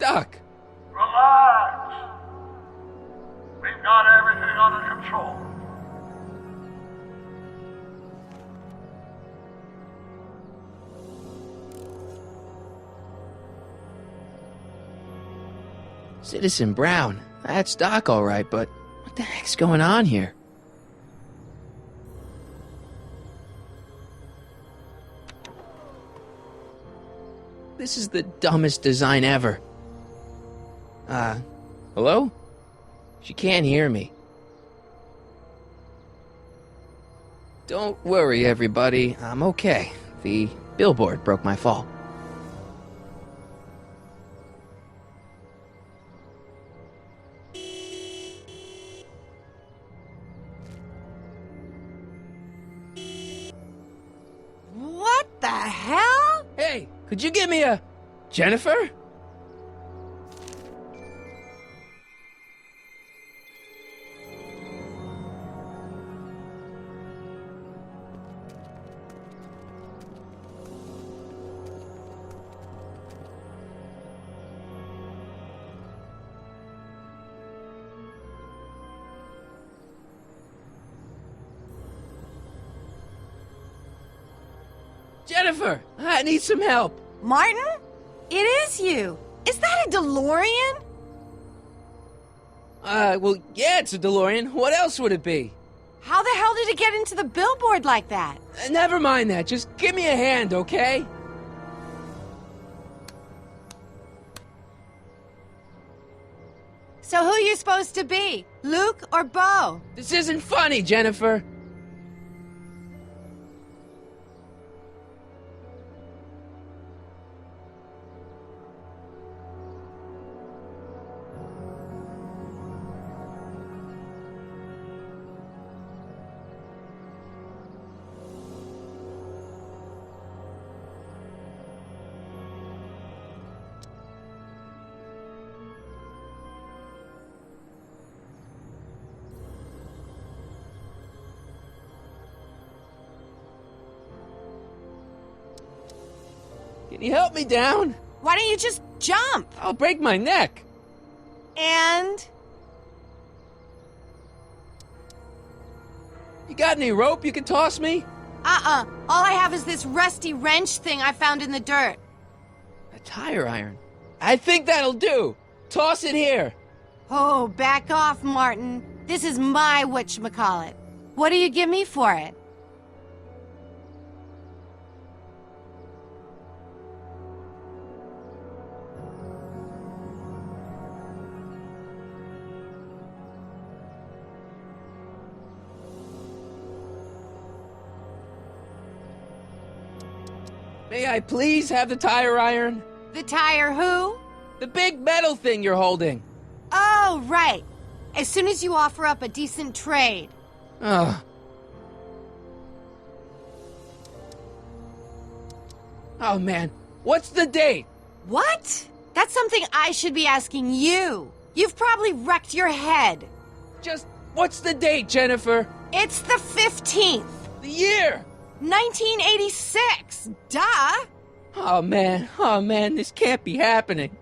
stuck. Relax. We've got everything under control. Citizen Brown. That's Doc all right, but what the heck's going on here? This is the dumbest design ever. Hello? She can't hear me. Don't worry, everybody. I'm okay. The billboard broke my fall. What the hell? Hey, could you give me a... Jennifer? Jennifer, I need some help. Martin? It is you. Is that a DeLorean? Well, yeah, it's a DeLorean. What else would it be? How the hell did it get into the billboard like that? Never mind that. Just give me a hand, okay? So who you supposed to be? Luke or Bo? This isn't funny, Jennifer. Can you help me down? Why don't you just jump? I'll break my neck. And? You got any rope you can toss me? All I have is this rusty wrench thing I found in the dirt. A tire iron. I think that'll do. Toss it here. Oh, back off, Martin. This is my whatchamacallit. What do you give me for it? May I please have the tire iron? The tire who? The big metal thing you're holding. Oh, right. As soon as you offer up a decent trade. Ugh. Oh, man. What's the date? What? That's something I should be asking you. You've probably wrecked your head. Just, what's the date, Jennifer? It's the 15th. The year! 1986. Duh. Oh, man, this can't be happening.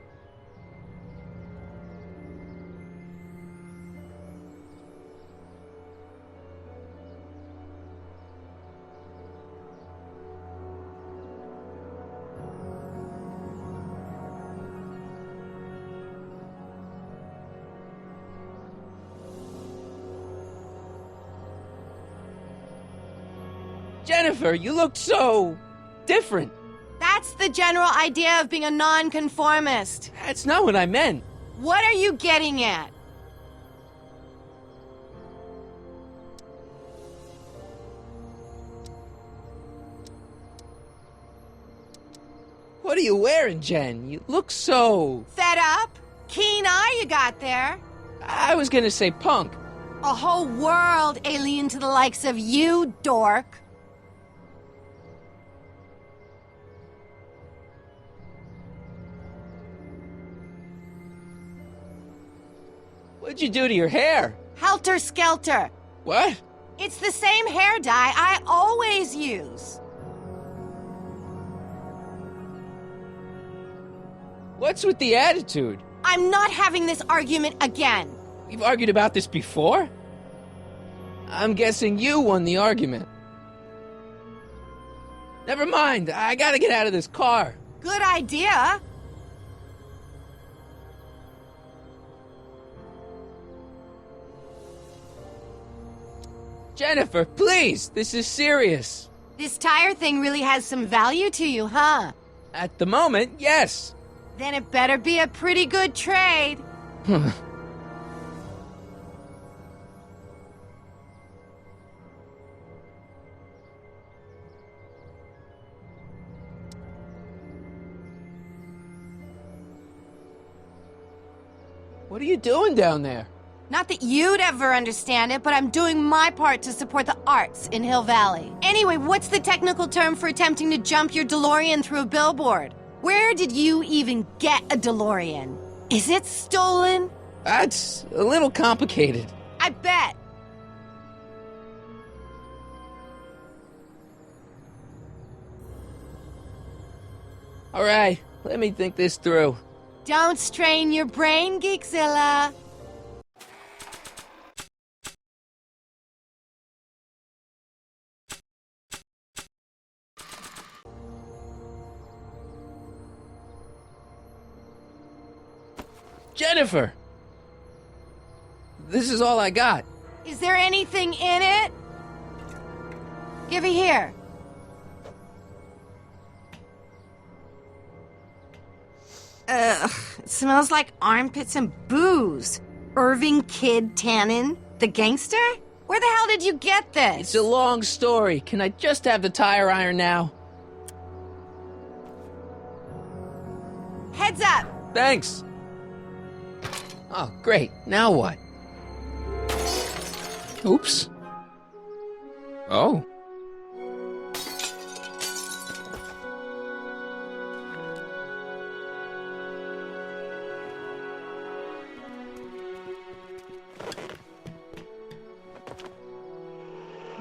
Jennifer, you look so... different. That's the general idea of being a nonconformist. That's not what I meant. What are you getting at? What are you wearing, Jen? You look so... Fed up? Keen eye you got there. I was gonna say punk. A whole world alien to the likes of you, dork. What'd you do to your hair? Helter skelter. What? It's the same hair dye I always use. What's with the attitude? I'm not having this argument again. We've argued about this before? I'm guessing you won the argument. Never mind, I gotta get out of this car. Good idea. Jennifer, please, this is serious. This tire thing really has some value to you, huh? At the moment, yes. Then it better be a pretty good trade. What are you doing down there? Not that you'd ever understand it, but I'm doing my part to support the arts in Hill Valley. Anyway, what's the technical term for attempting to jump your DeLorean through a billboard? Where did you even get a DeLorean? Is it stolen? That's a little complicated. I bet. All right, let me think this through. Don't strain your brain, Geekzilla. Jennifer! This is all I got. Is there anything in it? Give it here. Ugh, it smells like armpits and booze. Irving Kid Tannen, the gangster? Where the hell did you get this? It's a long story. Can I just have the tire iron now? Heads up! Thanks. Oh, great. Now what? Oops. Oh.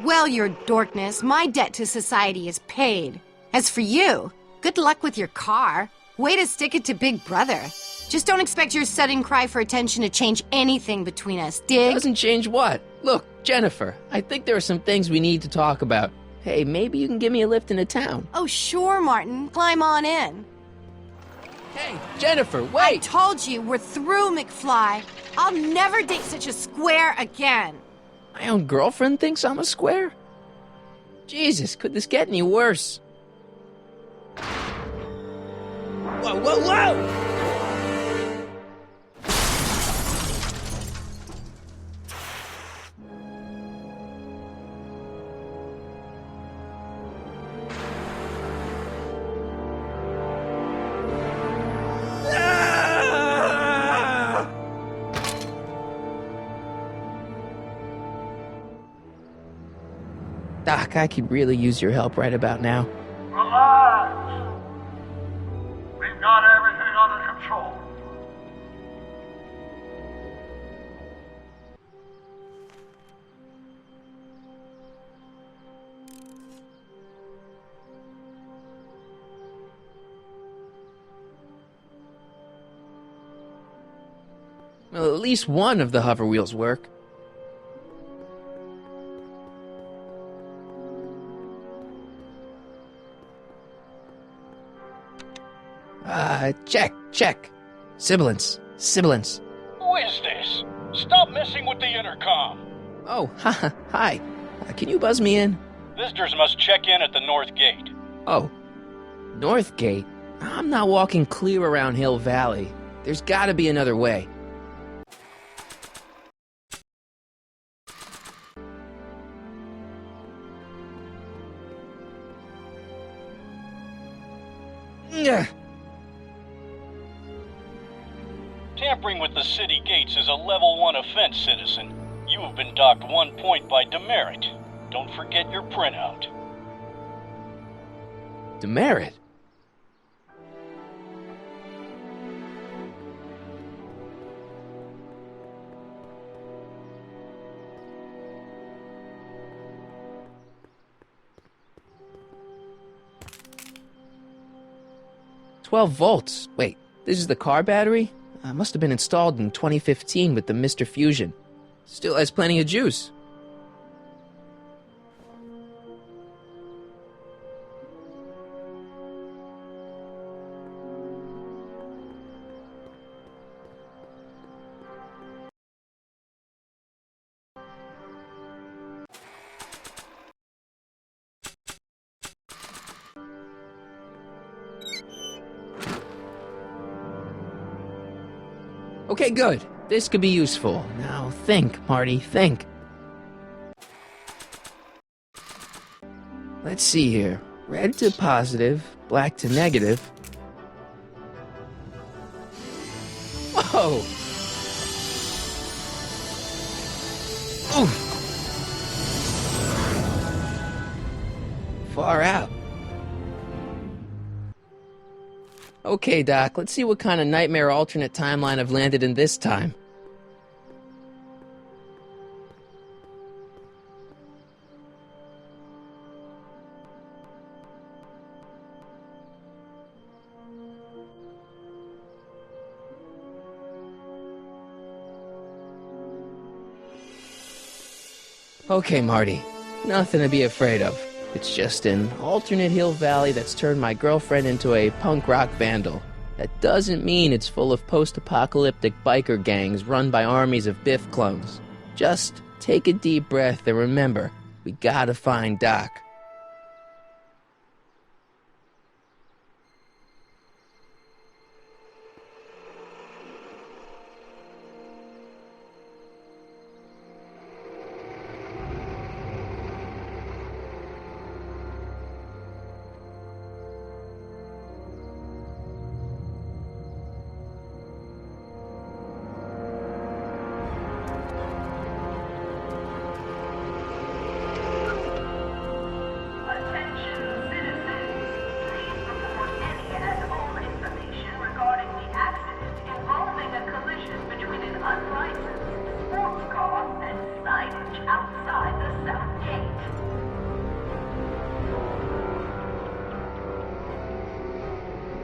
Well, your dorkness, my debt to society is paid. As for you, good luck with your car. Way to stick it to Big Brother. Just don't expect your sudden cry for attention to change anything between us, dig? Doesn't change what? Look, Jennifer, I think there are some things we need to talk about. Hey, maybe you can give me a lift into town. Oh, sure, Martin. Climb on in. Hey, Jennifer, I wait! told you, we're through, McFly. I'll never date such a square again. My own girlfriend thinks I'm a square? Jesus, could this get any worse? Whoa, whoa, whoa! Doc, I could really use your help right about now. Relax. We've got everything under control. Well, at least one of the hover wheels work. Check. Sibilance. Who is this? Stop messing with the intercom. Oh, hi. Can you buzz me in? Visitors must check in at the North Gate. Oh, North Gate? I'm not walking clear around Hill Valley. There's gotta be another way. Ugh. Tampering with the city gates is a level 1 offense, citizen. You have been docked 1 point by demerit. Don't forget your printout. Demerit? $12 volts. Wait, This is the car battery? Must have been installed in 2015 with the Mr. Fusion. Still has plenty of juice. Okay, good. This could be useful. Now think, Marty, think. Let's see here. Red to positive, black to negative. Whoa! Oof! Far out. Okay, Doc, let's see what kind of nightmare alternate timeline I've landed in this time. Okay, Marty. Nothing to be afraid of. It's just an alternate Hill Valley that's turned my girlfriend into a punk rock vandal. That doesn't mean it's full of post-apocalyptic biker gangs run by armies of Biff clones. Just take a deep breath and remember, we gotta find Doc.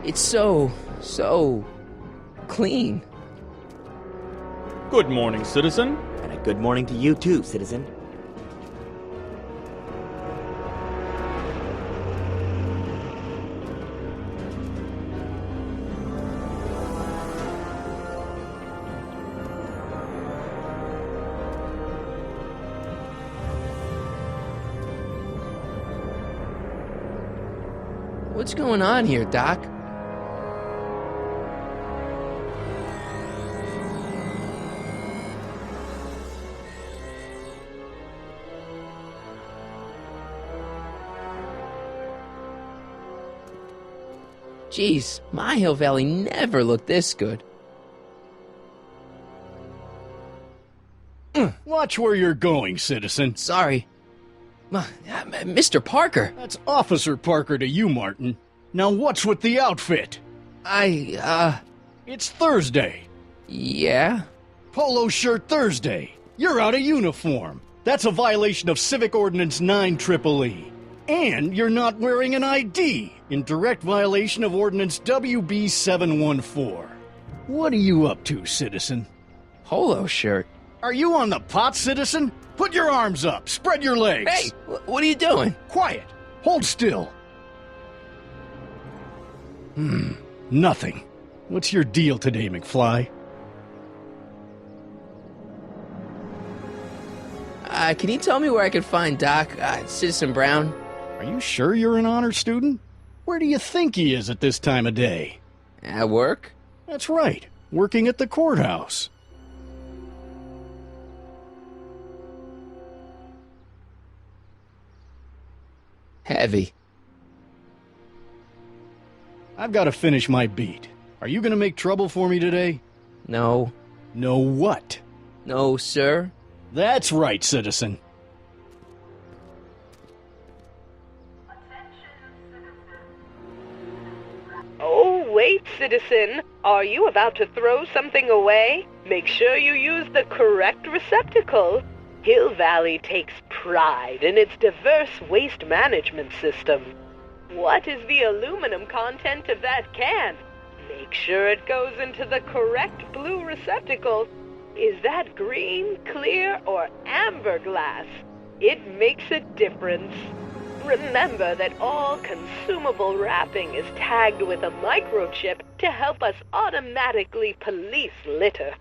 It's so clean. Good morning, citizen. And a good morning to you too, citizen. What's going on here, Doc? Jeez, my Hill Valley never looked this good. Watch where you're going, citizen. Sorry. Mr. Parker. That's Officer Parker to you, Martin. Now what's with the outfit? It's Thursday. Yeah? Polo shirt Thursday. You're out of uniform. That's a violation of Civic Ordinance 9EEE. And you're not wearing an ID, in direct violation of Ordinance WB 714. What are you up to, citizen? Polo shirt. Are you on the pot, citizen? Put your arms up. Spread your legs. Hey, what are you doing? Quiet. Hold still. Nothing. What's your deal today, McFly? Can you tell me where I can find Doc, Citizen Brown? Are you sure you're an honor student? Where do you think he is at this time of day? At work? That's right. Working at the courthouse. Heavy. I've got to finish my beat. Are you going to make trouble for me today? No. No what? No, sir. That's right, citizen. Oh, wait, citizen. Are you about to throw something away? Make sure you use the correct receptacle. Hill Valley takes pride in its diverse waste management system. What is the aluminum content of that can? Make sure it goes into the correct blue receptacle. Is that green, clear, or amber glass? It makes a difference. Remember that all consumable wrapping is tagged with a microchip to help us automatically police litter.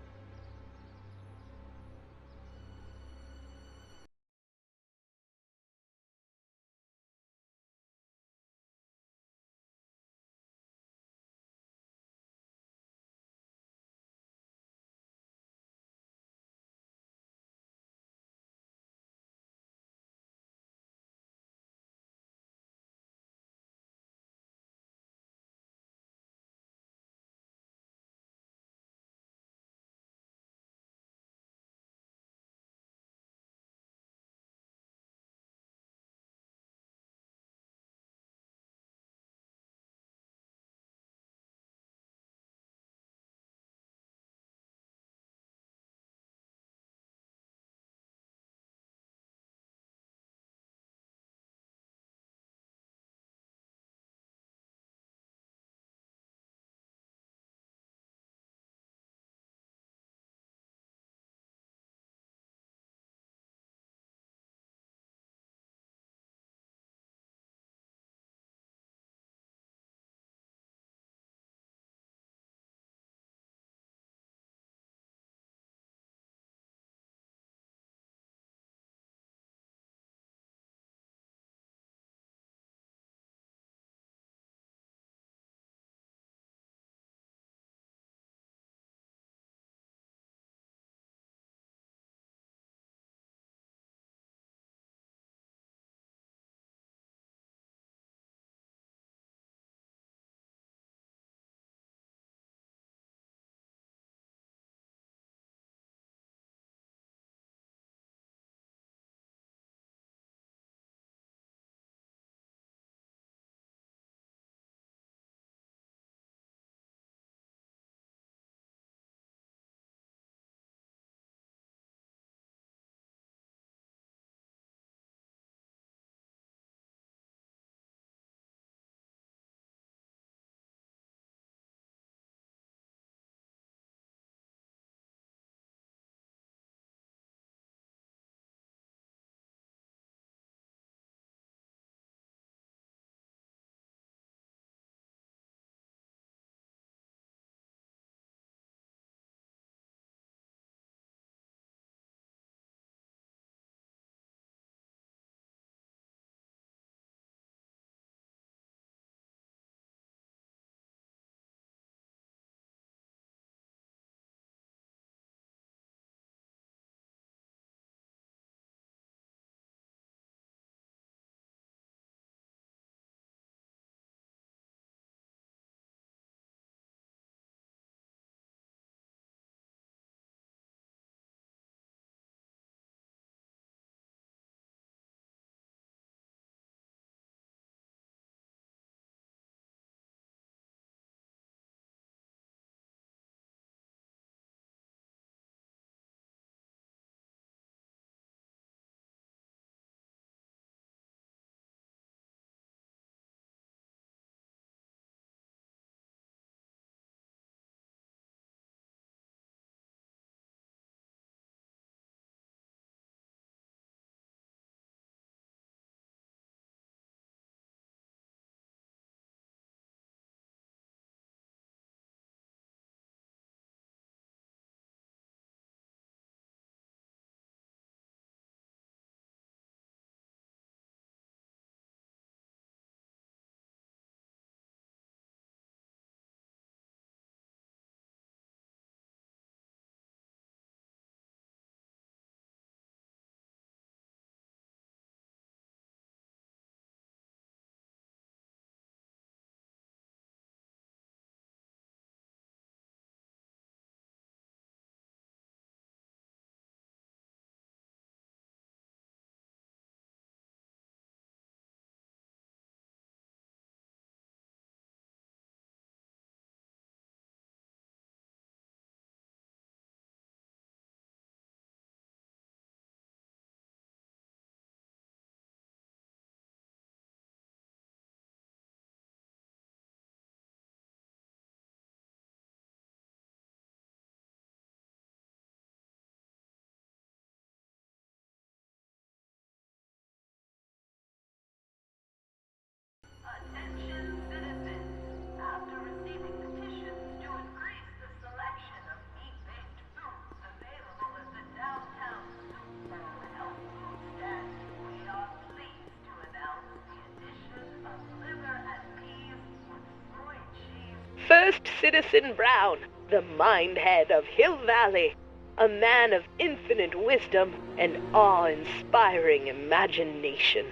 Citizen Brown, the mind-head of Hill Valley, a man of infinite wisdom and awe-inspiring imagination.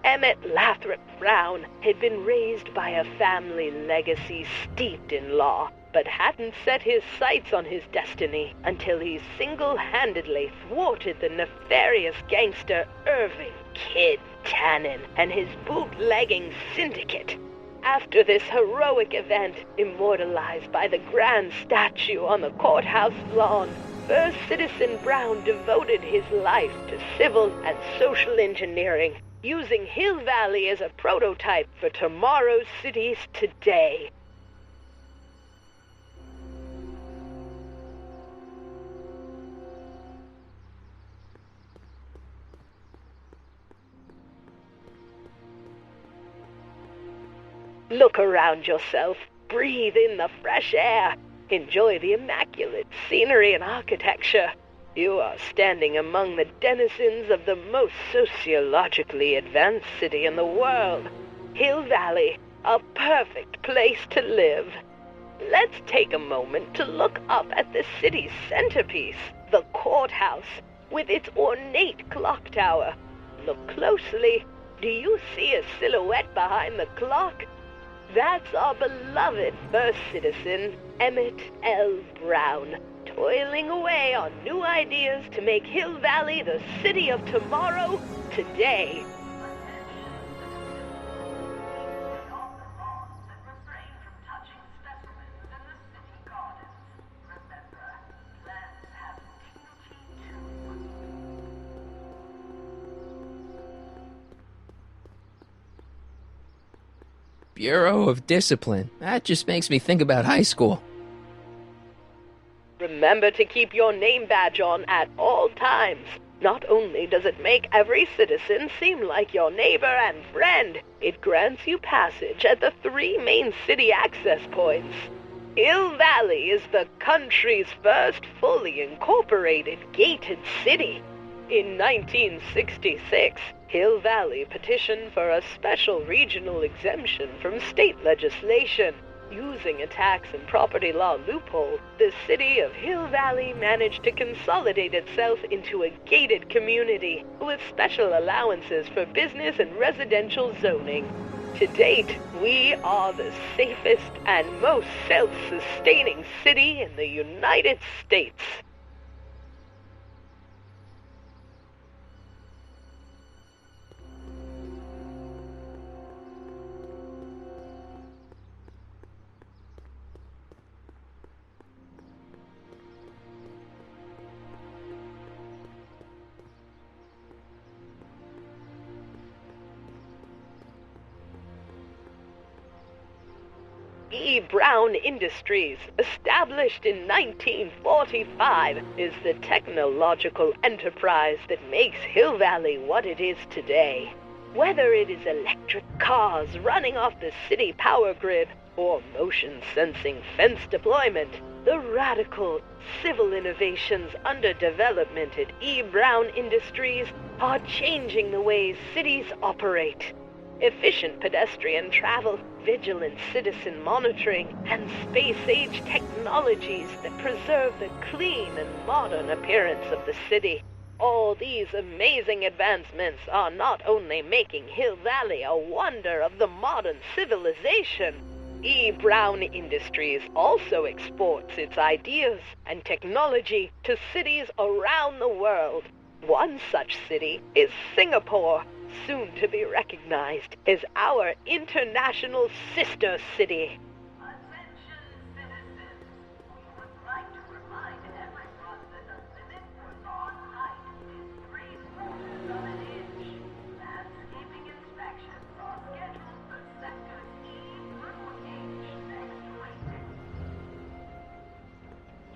Emmett Lathrop Brown had been raised by a family legacy steeped in law, but hadn't set his sights on his destiny until he single-handedly thwarted the nefarious gangster Irving Kid Tannen and his bootlegging syndicate. After this heroic event, immortalized by the grand statue on the courthouse lawn, First Citizen Brown devoted his life to civil and social engineering, using Hill Valley as a prototype for tomorrow's cities today. Look around yourself, breathe in the fresh air, enjoy the immaculate scenery and architecture. You are standing among the denizens of the most sociologically advanced city in the world, Hill Valley, a perfect place to live. Let's take a moment to look up at the city's centerpiece, the courthouse, with its ornate clock tower. Look closely. Do you see a silhouette behind the clock? That's our beloved first citizen, Emmett L. Brown, toiling away on new ideas to make Hill Valley the city of tomorrow, today. Bureau of Discipline. That just makes me think about high school. Remember to keep your name badge on at all times. Not only does it make every citizen seem like your neighbor and friend, it grants you passage at the 3 main city access points. Hill Valley is the country's first fully incorporated gated city. In 1966, Hill Valley petitioned for a special regional exemption from state legislation. Using a tax and property law loophole, the city of Hill Valley managed to consolidate itself into a gated community with special allowances for business and residential zoning. To date, we are the safest and most self-sustaining city in the United States. E. Brown Industries, established in 1945, is the technological enterprise that makes Hill Valley what it is today. Whether it is electric cars running off the city power grid or motion-sensing fence deployment, the radical civil innovations under development at E. Brown Industries are changing the ways cities operate. Efficient pedestrian travel, vigilant citizen monitoring, and space-age technologies that preserve the clean and modern appearance of the city. All these amazing advancements are not only making Hill Valley a wonder of the modern civilization, E. Brown Industries also exports its ideas and technology to cities around the world. One such city is Singapore, soon to be recognized as our international sister city. Attention, citizens. We would like to remind everyone that the limit for lawn height is 3 quarters of an inch. Landscaping inspections are scheduled for sectors E through H next week.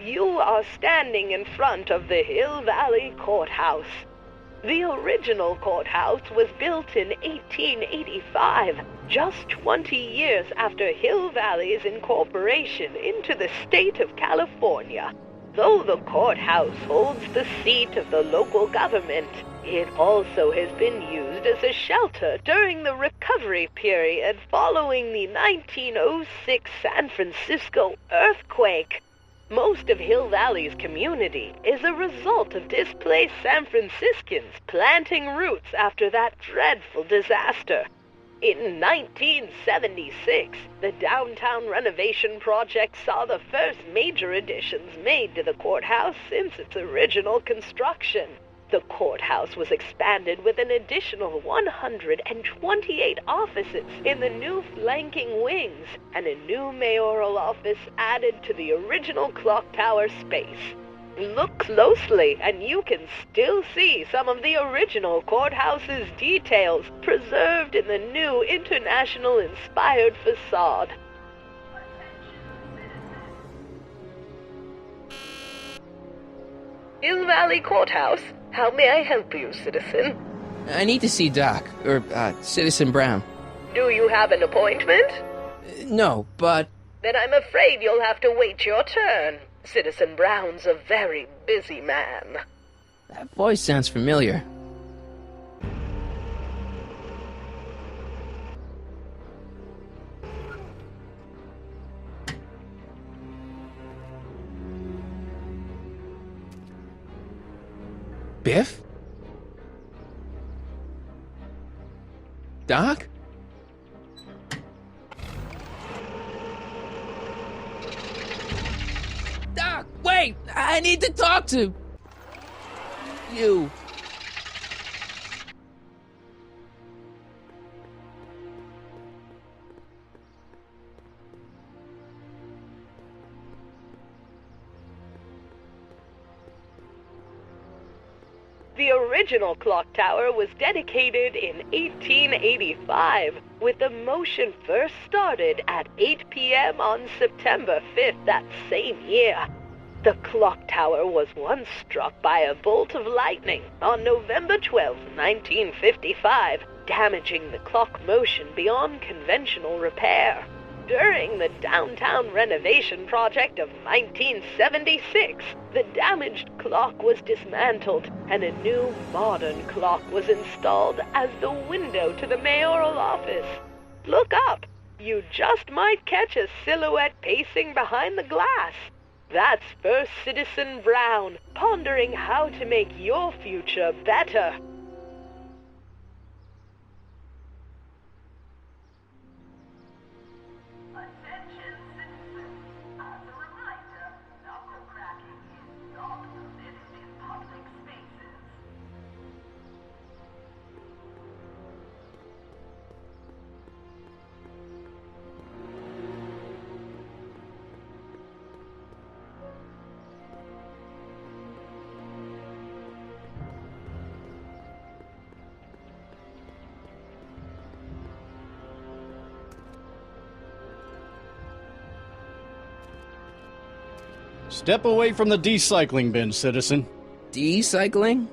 You are standing in front of the Hill Valley Courthouse. The original courthouse was built in 1885, just 20 years after Hill Valley's incorporation into the state of California. Though the courthouse holds the seat of the local government, It also has been used as a shelter during the recovery period following the 1906 San Francisco earthquake. Most of Hill Valley's community is a result of displaced San Franciscans planting roots after that dreadful disaster. In 1976, the downtown renovation project saw the first major additions made to the courthouse since its original construction. The courthouse was expanded with an additional 128 offices in the new flanking wings, and a new mayoral office added to the original clock tower space. Look closely, and you can still see some of the original courthouse's details preserved in the new international-inspired facade. Hill Valley Courthouse. How may I help you, citizen? I need to see Doc, or Citizen Brown. Do you have an appointment? No, but... Then I'm afraid you'll have to wait your turn. Citizen Brown's a very busy man. that voice sounds familiar. Biff? Doc? Doc, wait! I need to talk to you. The original clock tower was dedicated in 1885, with the motion first started at 8 p.m. on September 5th that same year. The clock tower was once struck by a bolt of lightning on November 12, 1955, damaging the clock motion beyond conventional repair. During the downtown renovation project of 1976, the damaged clock was dismantled and a new modern clock was installed as the window to the mayoral office. Look up. You just might catch a silhouette pacing behind the glass. That's First Citizen Brown, pondering how to make your future better. Attention citizens. As a reminder, knuckle cracking is not permitted in public spaces. Step away from the decycling bin, citizen. Decycling?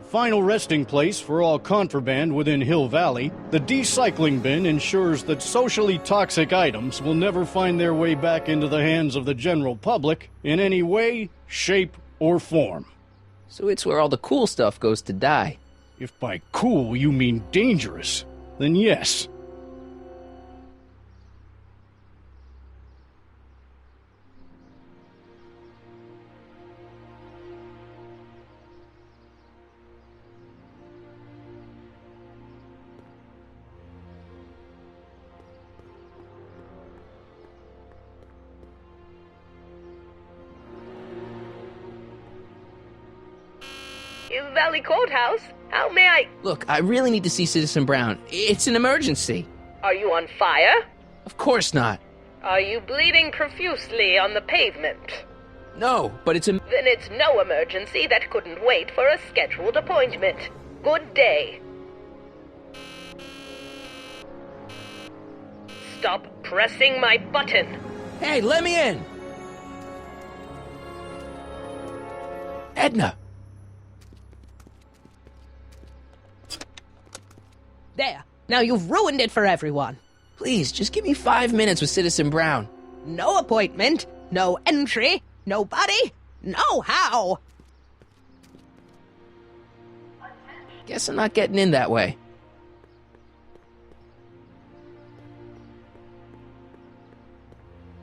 Final resting place for all contraband within Hill Valley, the decycling bin ensures that socially toxic items will never find their way back into the hands of the general public in any way, shape, or form. So it's where all the cool stuff goes to die. If by cool you mean dangerous, then yes. Hill Valley Courthouse? How may I... Look, I really need to see Citizen Brown. It's an emergency. Are you on fire? Of course not. Are you bleeding profusely on the pavement? No, but it's a... Then it's no emergency that couldn't wait for a scheduled appointment. Good day. Stop pressing my button. Hey, let me in! Edna! There. Now you've ruined it for everyone. Please, just give me 5 minutes with Citizen Brown. No appointment, no entry, nobody, no how. Attention Guess I'm not getting in that way.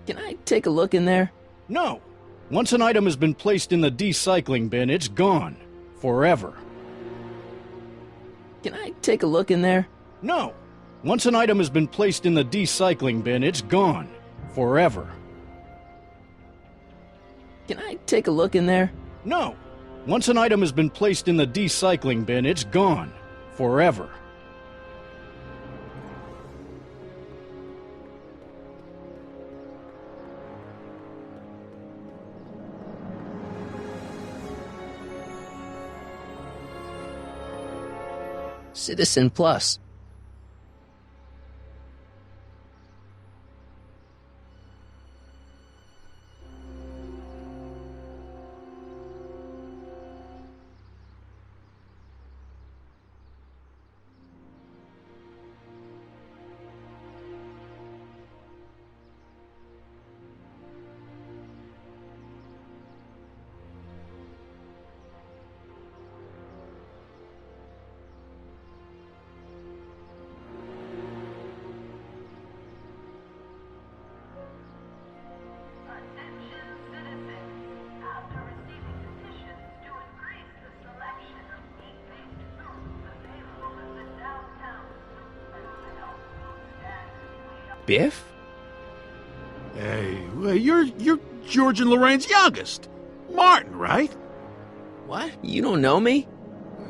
Can I take a look in there? No. Once an item has been placed in the decycling bin, it's gone. Forever. Can I take a look in there? No. Once an item has been placed in the decycling bin, it's gone. Forever. Can I take a look in there? No. Once an item has been placed in the decycling bin, it's gone. Forever. Citizen Plus. Attention citizens. After receiving petitions to increase the selection of meat-based foods available at the downtown health food stand, we are Biff? Hey, well, you're George and Lorraine's youngest. Martin, right? What? You don't know me?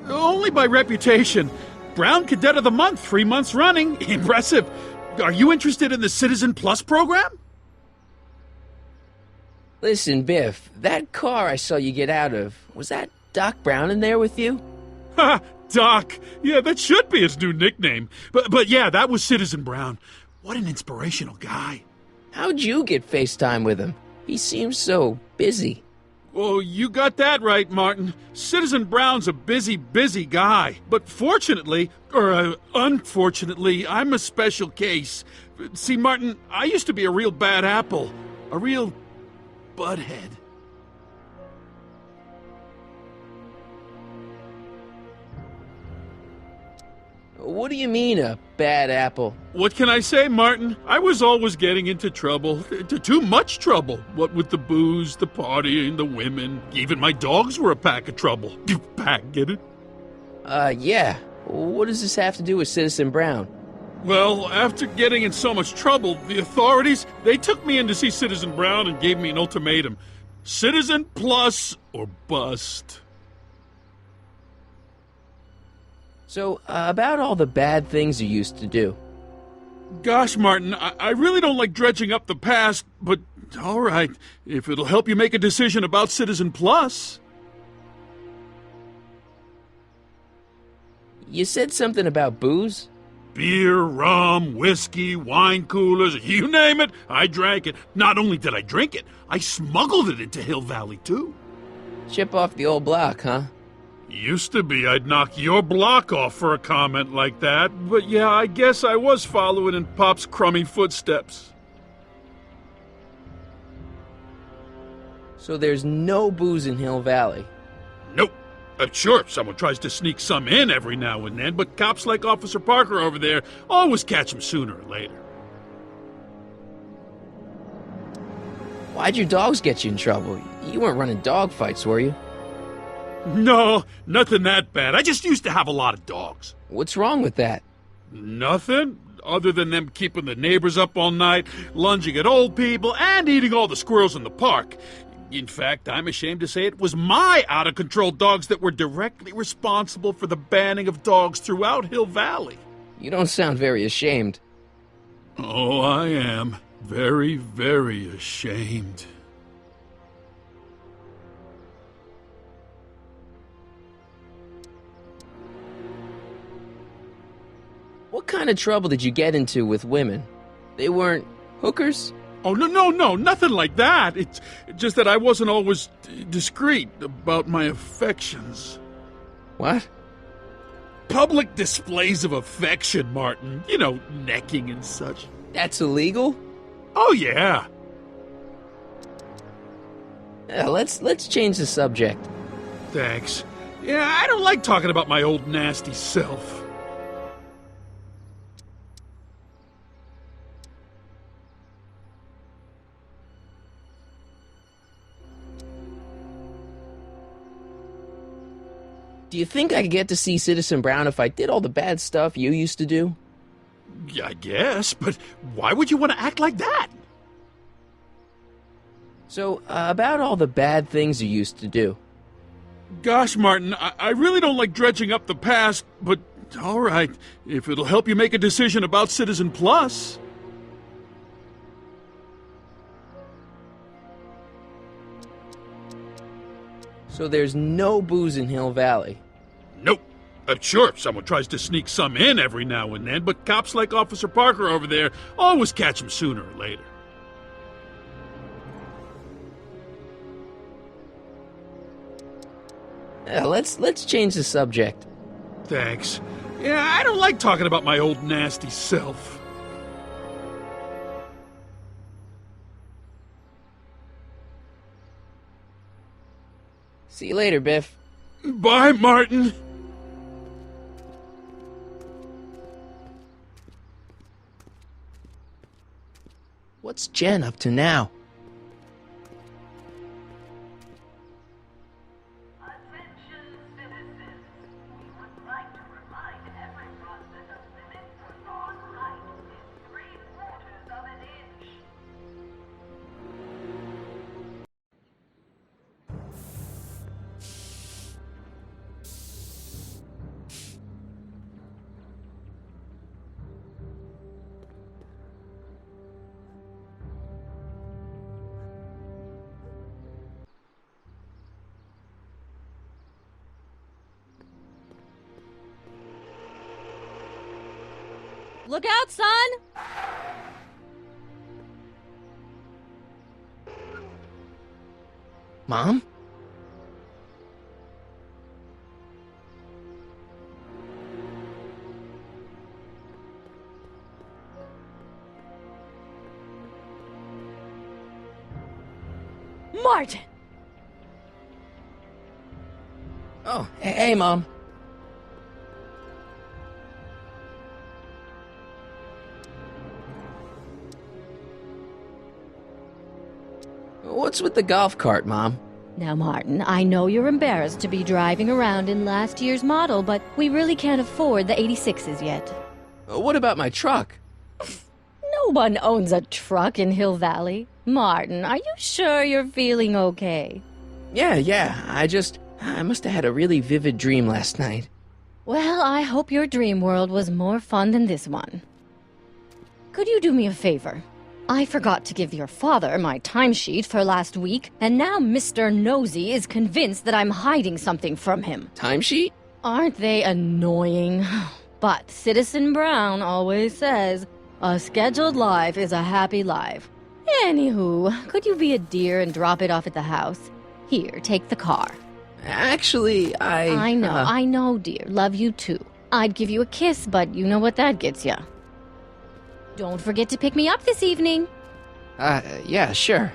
Only by reputation. Brown Cadet of the Month, 3 months running. Impressive. Are you interested in the Citizen Plus program? Listen, Biff, that car I saw you get out of, was that Doc Brown in there with you? Ha! Doc. Yeah, that should be his new nickname. But yeah, that was Citizen Brown. What an inspirational guy. How'd you get FaceTime with him? He seems so busy. Oh, you got that right, Martin. Citizen Brown's a busy, busy guy. But fortunately, or unfortunately, I'm a special case. See, Martin, I used to be a real bad apple. A real butthead. What do you mean, a bad apple? What can I say, Martin? I was always getting into trouble. Too much trouble. What with the booze, the partying, the women. Even my dogs were a pack of trouble. You pack, get it? Yeah. What does this have to do with Citizen Brown? Well, after getting in so much trouble, the authorities, they took me in to see Citizen Brown and gave me an ultimatum. Citizen Plus or bust. So, about all the bad things you used to do. Gosh, Martin, I really don't like dredging up the past, but all right, if it'll help you make a decision about Citizen Plus. You said something about booze? Beer, rum, whiskey, wine coolers, you name it, I drank it. Not only did I drink it, I smuggled it into Hill Valley, too. Chip off the old block, huh? Used to be I'd knock your block off for a comment like that, but yeah, I guess I was following in Pop's crummy footsteps. So there's no booze in Hill Valley? Nope. Sure, someone tries to sneak some in every now and then, but cops like Officer Parker over there always catch him sooner or later. Why'd your dogs get you in trouble? You weren't running dog fights, were you? No, nothing that bad. I just used to have a lot of dogs. What's wrong with that? Nothing, other than them keeping the neighbors up all night, lunging at old people, and eating all the squirrels in the park. In fact, I'm ashamed to say it was my out-of-control dogs that were directly responsible for the banning of dogs throughout Hill Valley. You don't sound very ashamed. Oh, I am. Very, very ashamed. What kind of trouble did you get into with women? They weren't hookers? Oh, no, nothing like that. It's just that I wasn't always discreet about my affections. What? Public displays of affection, Martin. You know, necking and such. That's illegal? Oh, yeah. Let's change the subject. Thanks. Yeah, I don't like talking about my old nasty self. Do you think I could get to see Citizen Brown if I did all the bad stuff you used to do? Yeah, I guess, but why would you want to act like that? So, about all the bad things you used to do. Gosh, Martin, I really don't like dredging up the past, but all right, if it'll help you make a decision about Citizen Plus. So there's no booze in Hill Valley? Nope. Sure, someone tries to sneak some in every now and then, but cops like Officer Parker over there always catch them sooner or later. Let's change the subject. Thanks. Yeah, I don't like talking about my old nasty self. See you later, Biff. Bye, Martin. What's Jen up to now? Attention citizens. We would like to remind everyone that the limit for lawn height is 3/4 of an inch. Look out, son! Mom? Martin! Oh, hey, Mom. What's with the golf cart, Mom? Now, Martin, I know you're embarrassed to be driving around in last year's model, but we really can't afford the 86s yet. What about my truck? No one owns a truck in Hill Valley. Martin, are you sure you're feeling okay? Yeah, I must have had a really vivid dream last night. Well, I hope your dream world was more fun than this one. Could you do me a favor? I forgot to give your father my timesheet for last week, and now Mr. Nosy is convinced that I'm hiding something from him. Timesheet? Aren't they annoying? But Citizen Brown always says, a scheduled life is a happy life. Anywho, could you be a dear and drop it off at the house? Here, take the car. Actually, I know, dear. Love you too. I'd give you a kiss, but you know what that gets ya. Don't forget to pick me up this evening. Yeah, sure.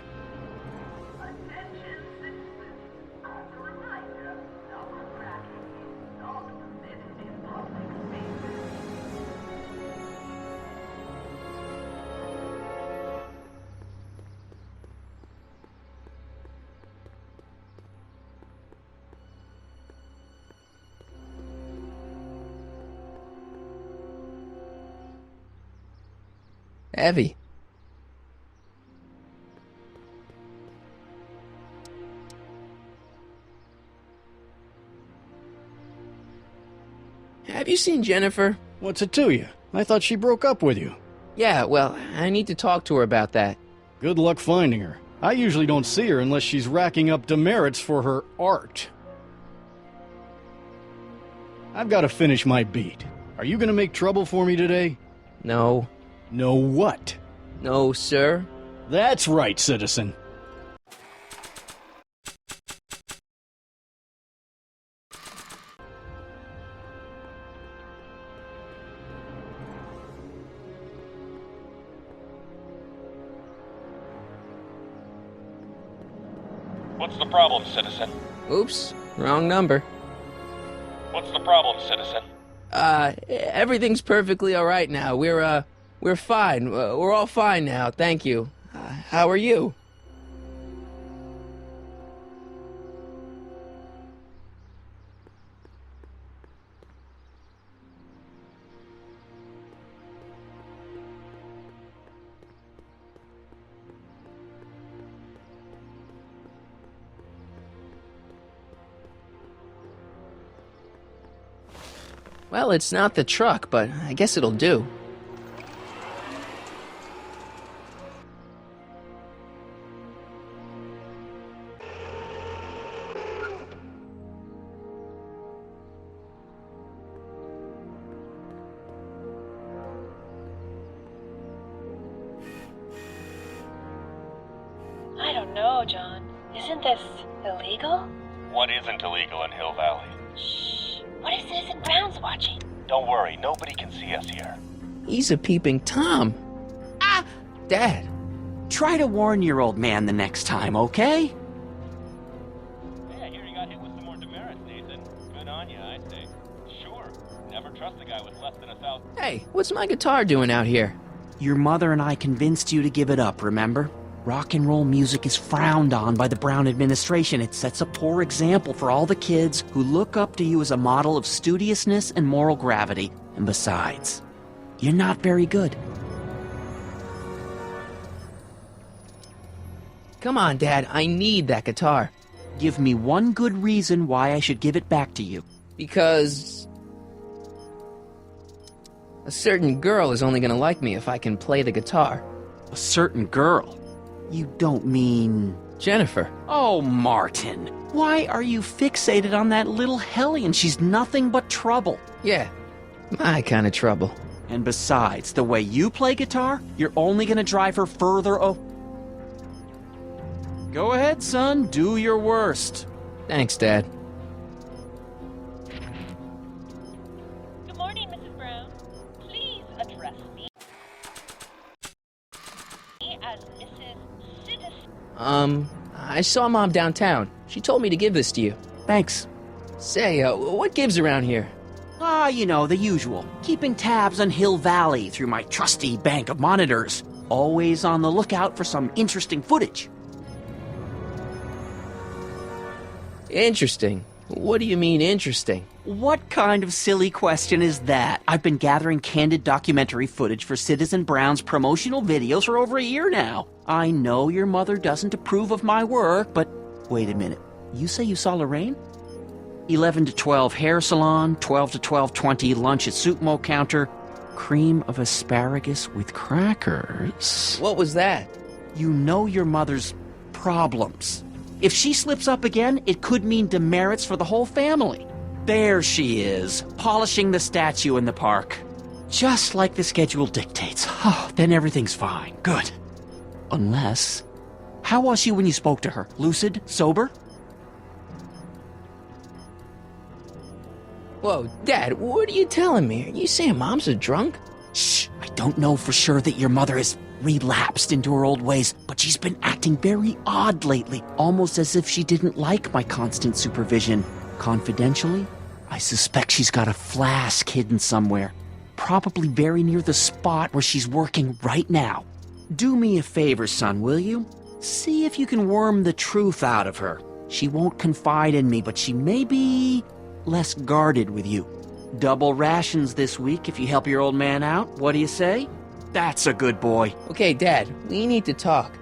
Attention citizens. As a reminder, number cracking is not permitted in public spaces. Heavy. Have you seen Jennifer? What's it to you? I thought she broke up with you. Yeah, well, I need to talk to her about that. Good luck finding her. I usually don't see her unless she's racking up demerits for her art. I've got to finish my beat. Are you gonna make trouble for me today? No. No what? No, sir. That's right, citizen. What's the problem, citizen? Oops, wrong number. What's the problem, citizen? Everything's perfectly alright now. We're fine. We're all fine now, thank you. How are you? Well, it's not the truck, but I guess it'll do. I don't know, John. Isn't this illegal? What isn't illegal in Hill Valley? Shh. What if Citizen Brown's watching? Don't worry, nobody can see us here. He's a peeping Tom. Ah! Dad. Try to warn your old man the next time, okay? Yeah, I hear you got hit with some more demerits, Nathan. Good on you, I'd say. Sure. Never trust a guy with less than 1,000. Hey, what's my guitar doing out here? Your mother and I convinced you to give it up, remember? Rock and roll music is frowned on by the Brown administration. It sets a poor example for all the kids who look up to you as a model of studiousness and moral gravity. And besides, you're not very good. Come on, Dad, I need that guitar. Give me one good reason why I should give it back to you. Because a certain girl is only gonna like me if I can play the guitar. A certain girl? You don't mean... Jennifer. Oh, Martin. Why are you fixated on that little hellion? She's nothing but trouble. Yeah, my kind of trouble. And besides, the way you play guitar, you're only gonna drive her further Go ahead, son. Do your worst. Thanks, Dad. Good morning, Mrs. Brown. Please address me as Mrs. Citizen. I saw Mom downtown. She told me to give this to you. Thanks. Say, what gives around here? You know, the usual. Keeping tabs on Hill Valley through my trusty bank of monitors. Always on the lookout for some interesting footage. Interesting. What do you mean, interesting? What kind of silly question is that? I've been gathering candid documentary footage for Citizen Brown's promotional videos for over a year now. I know your mother doesn't approve of my work, but wait a minute. You say you saw Lorraine? 11 to 12 hair salon, 12 to 12:20 lunch at soup mo counter, cream of asparagus with crackers. What was that? You know your mother's problems. If she slips up again, it could mean demerits for the whole family. There she is, polishing the statue in the park. Just like the schedule dictates. Oh, then everything's fine. Good. Unless... How was she when you spoke to her? Lucid? Sober? Whoa, Dad, what are you telling me? Are you saying Mom's a drunk? Shh, I don't know for sure that your mother has relapsed into her old ways, but she's been acting very odd lately, almost as if she didn't like my constant supervision. Confidentially, I suspect she's got a flask hidden somewhere, probably very near the spot where she's working right now. Do me a favor, son, will you? See if you can worm the truth out of her. She won't confide in me, but she may be less guarded with you. Double rations this week if you help your old man out. What do you say? That's a good boy. Okay, Dad, we need to talk.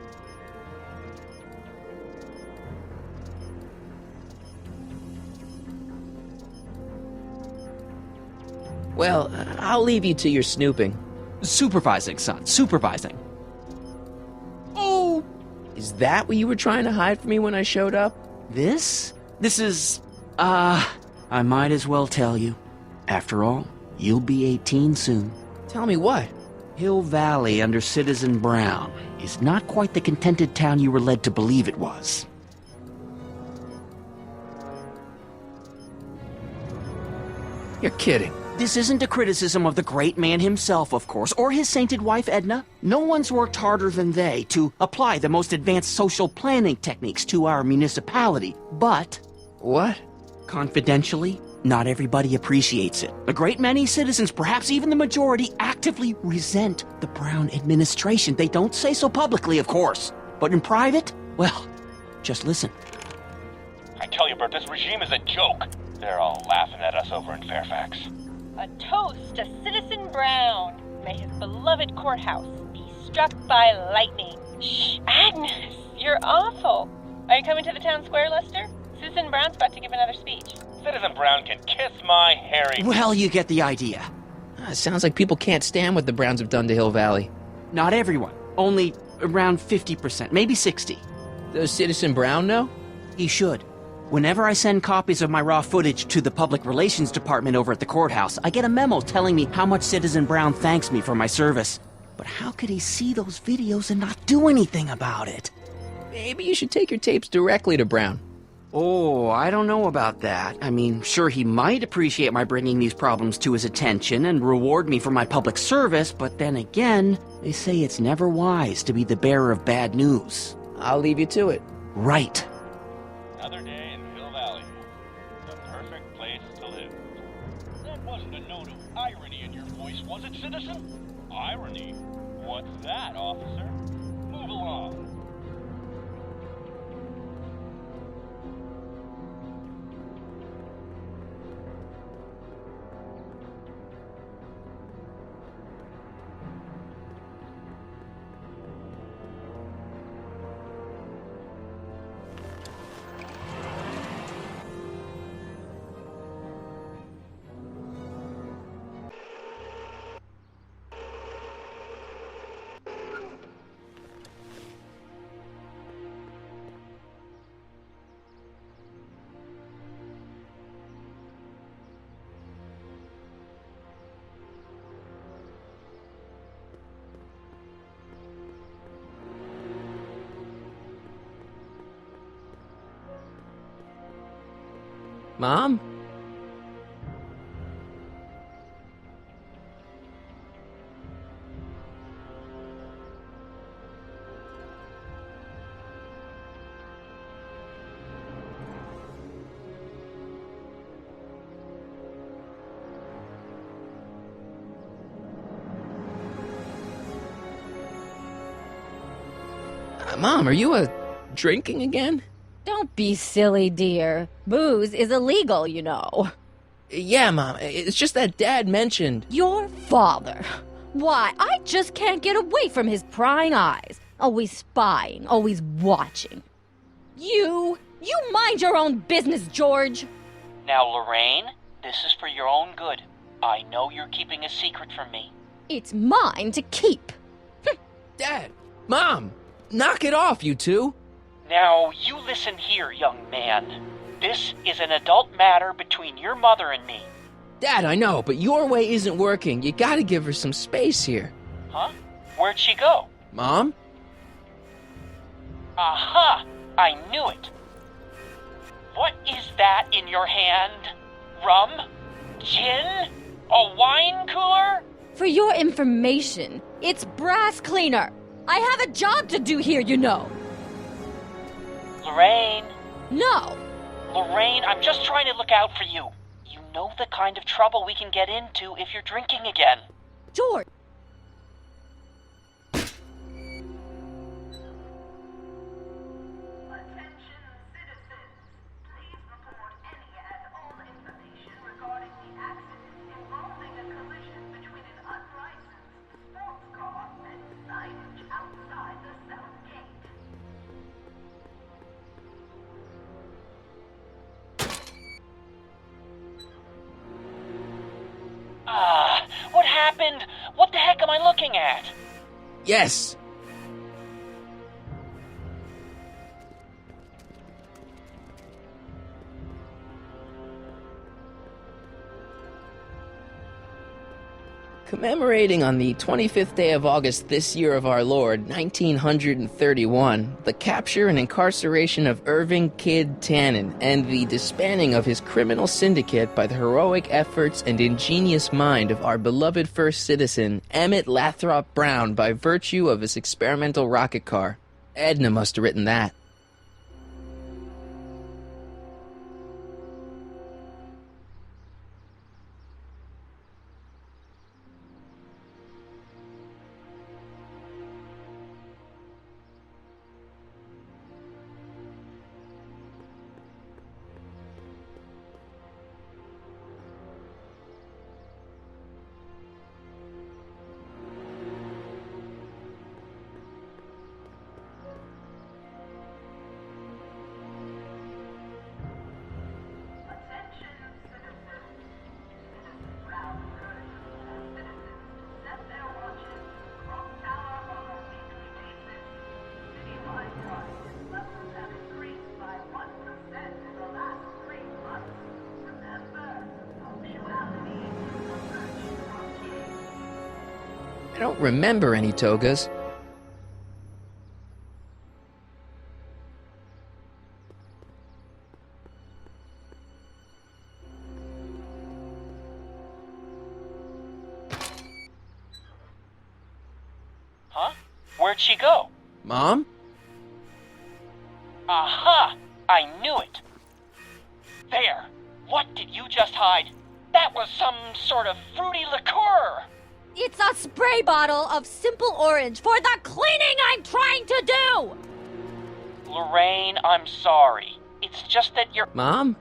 Well, I'll leave you to your snooping. Supervising, son. Supervising. Oh! Is that what you were trying to hide from me when I showed up? This? This is... I might as well tell you. After all, you'll be 18 soon. Tell me what? Hill Valley under Citizen Brown is not quite the contented town you were led to believe it was. You're kidding. This isn't a criticism of the great man himself, of course, or his sainted wife, Edna. No one's worked harder than they to apply the most advanced social planning techniques to our municipality, but... What? Confidentially, Not everybody appreciates it. A great many citizens, perhaps even the majority, actively resent the Brown administration. They don't say so publicly, of course. But in private, well, just listen. I tell you, Bert, this regime is a joke. They're all laughing at us over in Fairfax. A toast to Citizen Brown. May his beloved courthouse be struck by lightning. Shh, Agnes, you're awful. Are you coming to the town square, Lester? Citizen Brown's about to give another speech. Citizen Brown can kiss my hairy... Well, you get the idea. Sounds like people can't stand what the Browns have done to Hill Valley. Not everyone. Only around 50%, maybe 60. Does Citizen Brown know? He should. Whenever I send copies of my raw footage to the Public Relations Department over at the courthouse, I get a memo telling me how much Citizen Brown thanks me for my service. But how could he see those videos and not do anything about it? Maybe you should take your tapes directly to Brown. Oh, I don't know about that. I mean, sure, he might appreciate my bringing these problems to his attention and reward me for my public service, but then again, they say it's never wise to be the bearer of bad news. I'll leave you to it. Right. Another day in Hill Valley. The perfect place to live. That wasn't a note of irony in your voice, was it, citizen? Irony? What's that, officer? Move along. Mom? Mom, are you drinking again? Don't be silly, dear. Booze is illegal, you know. Yeah, Mom. It's just that Dad mentioned... Your father. Why, I just can't get away from his prying eyes. Always spying, always watching. You mind your own business, George. Now, Lorraine, this is for your own good. I know you're keeping a secret from me. It's mine to keep. Dad! Mom! Knock it off, you two! Now, you listen here, young man. This is an adult matter between your mother and me. Dad, I know, but your way isn't working. You gotta give her some space here. Huh? Where'd she go? Mom? Aha! I knew it. What is that in your hand? Rum? Gin? A wine cooler? For your information, it's brass cleaner. I have a job to do here, you know. Lorraine. No. Lorraine, I'm just trying to look out for you. You know the kind of trouble we can get into if you're drinking again. George. What happened? What the heck am I looking at? Yes. Commemorating on the 25th day of August this year of our Lord, 1931, the capture and incarceration of Irving Kid Tannen and the disbanding of his criminal syndicate by the heroic efforts and ingenious mind of our beloved first citizen, Emmett Lathrop Brown, by virtue of his experimental rocket car. Edna must have written that. I don't remember any togas. Huh? Where'd she go? Mom? Aha! I knew it! There! What did you just hide? That was some sort of fruity liqueur! It's a spray bottle of simple orange for the cleaning I'm trying to do! Lorraine, I'm sorry. It's just that you're... Mom?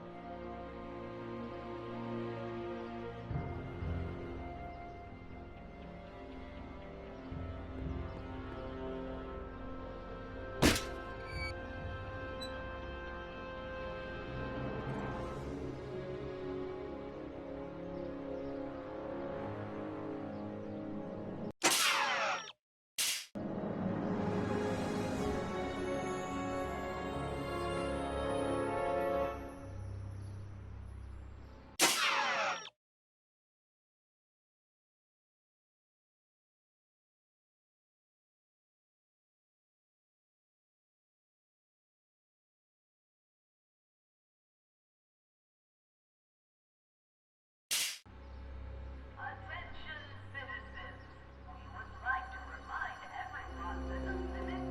Attention, citizens. We would like to remind everyone that the limit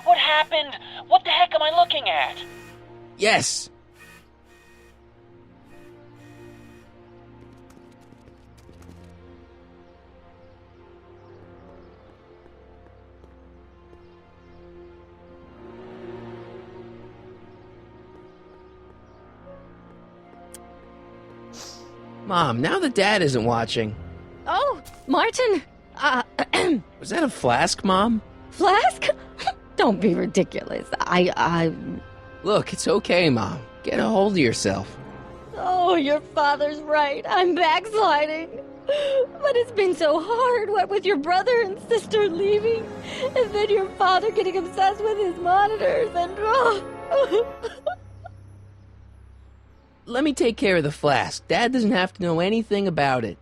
what happened? What the heck am I looking at? Yes! Mom, now that Dad isn't watching. Oh, Martin! Was that a flask, Mom? Flask? Don't be ridiculous. Look, it's okay, Mom. Get a hold of yourself. Oh, your father's right. I'm backsliding. But it's been so hard, what with your brother and sister leaving, and then your father getting obsessed with his monitors, and... Let me take care of the flask. Dad doesn't have to know anything about it.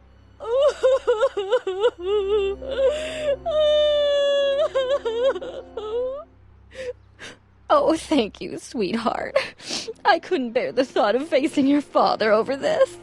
Oh, thank you, sweetheart. I couldn't bear the thought of facing your father over this.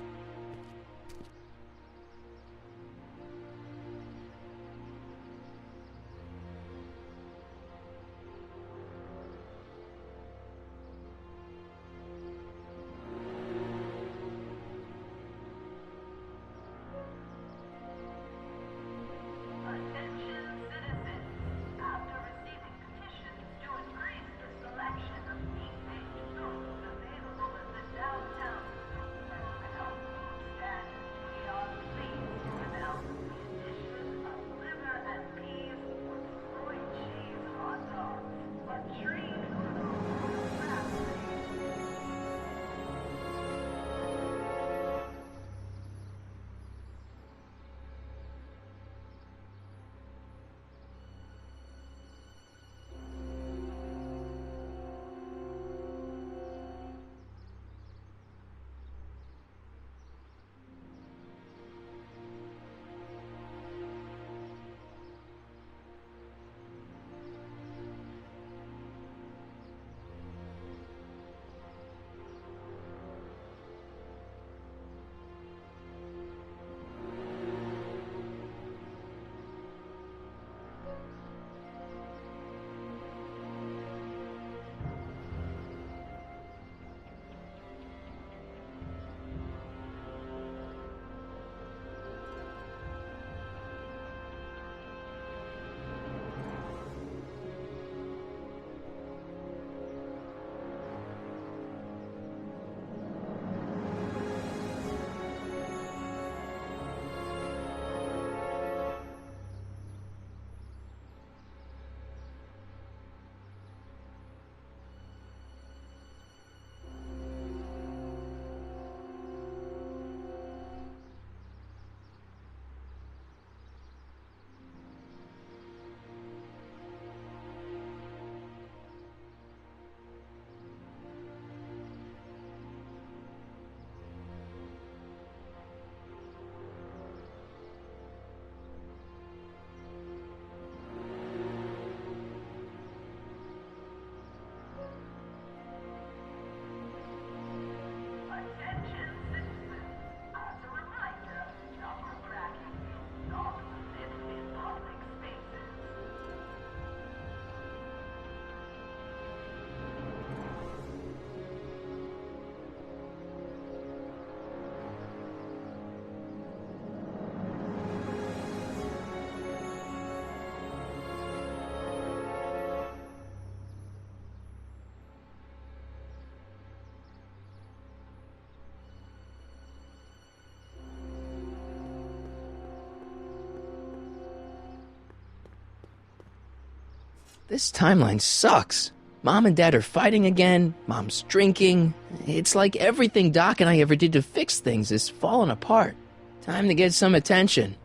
This timeline sucks. Mom and Dad are fighting again, Mom's drinking. It's like everything Doc and I ever did to fix things is falling apart. Time to get some attention.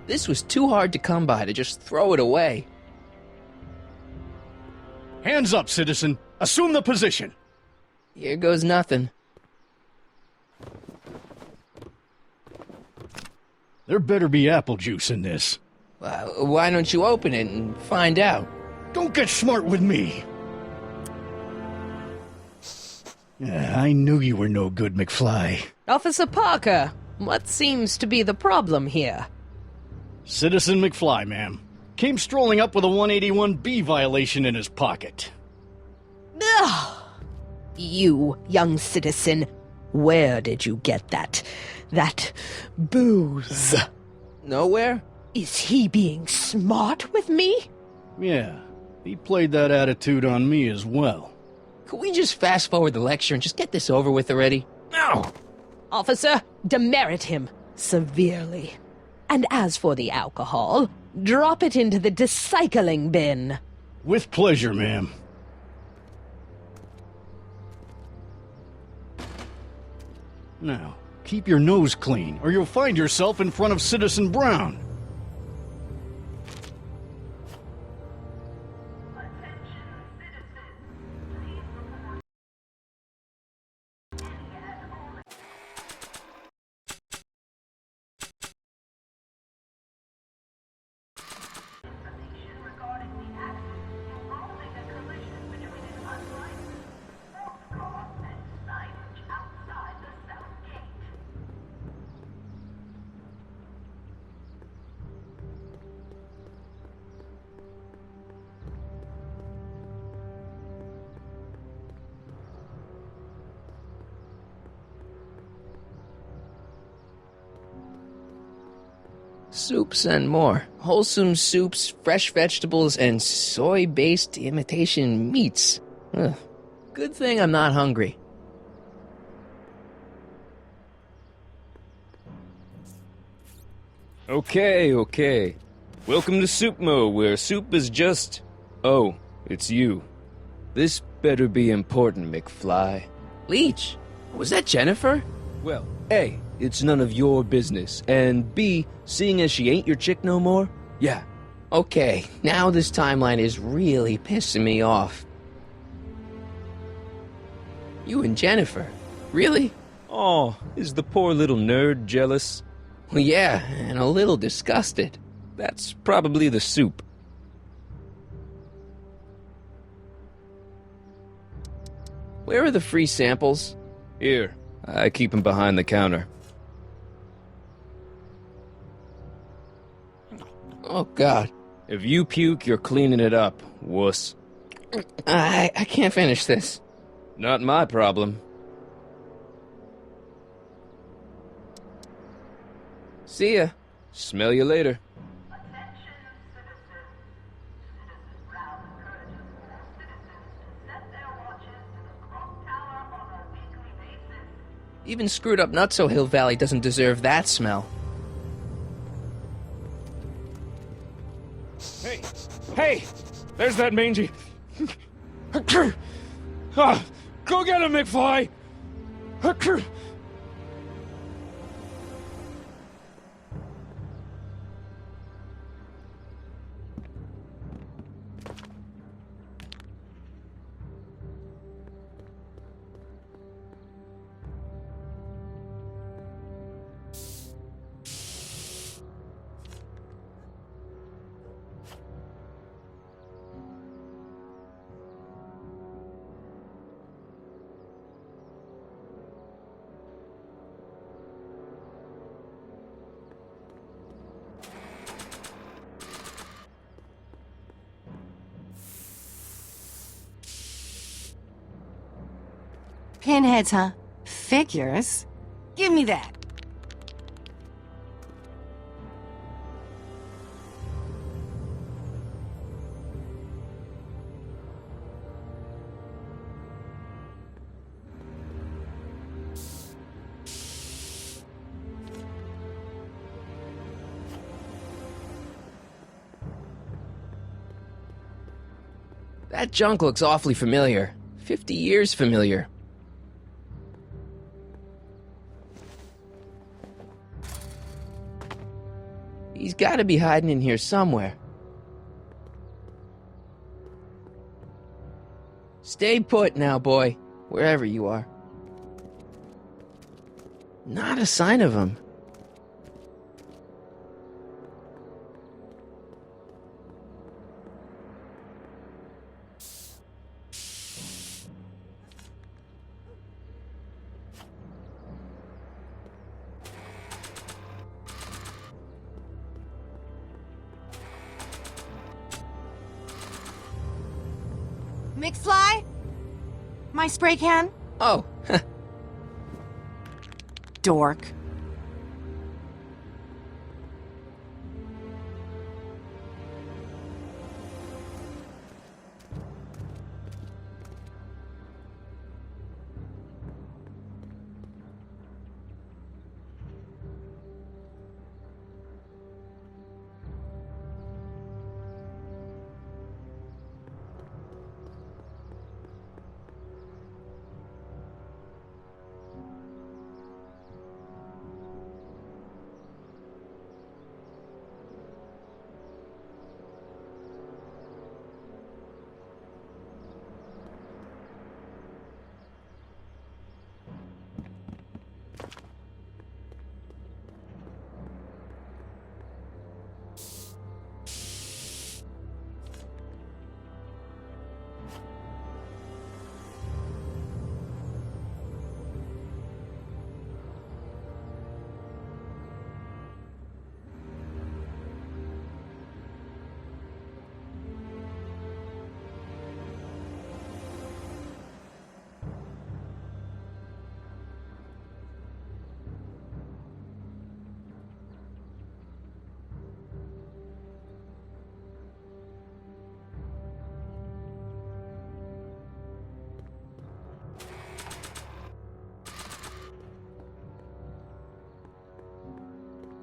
This was too hard to come by to just throw it away. Hands up, citizen. Assume the position. Here goes nothing. There better be apple juice in this. Why don't you open it and find out? Don't get smart with me. I knew you were no good, McFly. Officer Parker, what seems to be the problem here? Citizen McFly, ma'am. Came strolling up with a 181B violation in his pocket. Ugh. You, young citizen, where did you get that booze? Nowhere? Is he being smart with me? Yeah, he played that attitude on me as well. Could we just fast forward the lecture and just get this over with already? No! Officer, demerit him severely. And as for the alcohol, drop it into the recycling bin. With pleasure, ma'am. Now, keep your nose clean, or you'll find yourself in front of Citizen Brown. Soups and more. Wholesome soups, fresh vegetables, and soy-based imitation meats. Ugh. Good thing I'm not hungry. Okay. Welcome to Soupmo, where soup is just... Oh, it's you. This better be important, McFly. Leech, was that Jennifer? Well, A, it's none of your business, and B, seeing as she ain't your chick no more, yeah. Okay, now this timeline is really pissing me off. You and Jennifer? Really? Oh, is the poor little nerd jealous? Well, yeah, and a little disgusted. That's probably the soup. Where are the free samples? Here, I keep them behind the counter. Oh, God. If you puke, you're cleaning it up, wuss. I can't finish this. Not my problem. See ya. Smell you later. Even screwed up Nutso Hill Valley doesn't deserve that smell. Hey! There's that mangy... Go get him, McFly! Pinheads, huh? Figures? Give me that. That junk looks awfully familiar. 50 years familiar. He's gotta be hiding in here somewhere. Stay put now, boy, wherever you are. Not a sign of him. McFly? My spray can? Oh, Dork.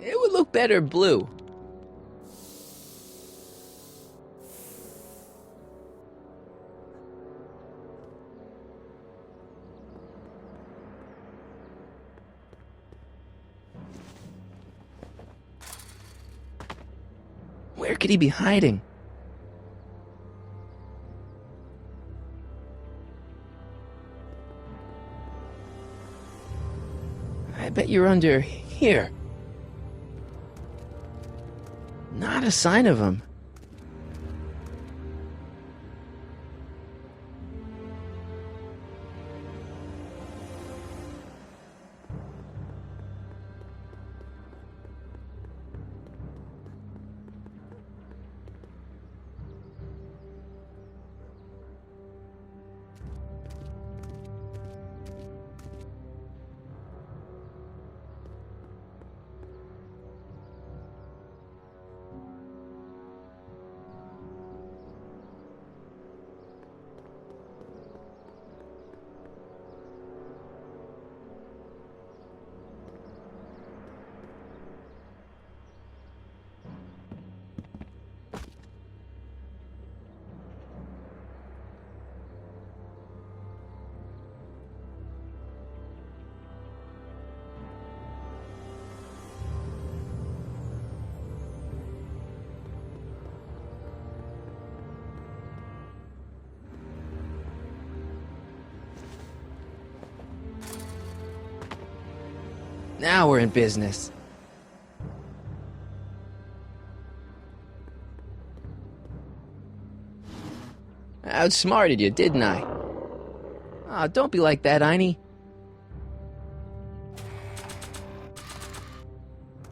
it would look better blue. Where could he be hiding? I bet you're under here. Not a sign of him. Now we're in business. I outsmarted you, didn't I? Aw, don't be like that, Einie.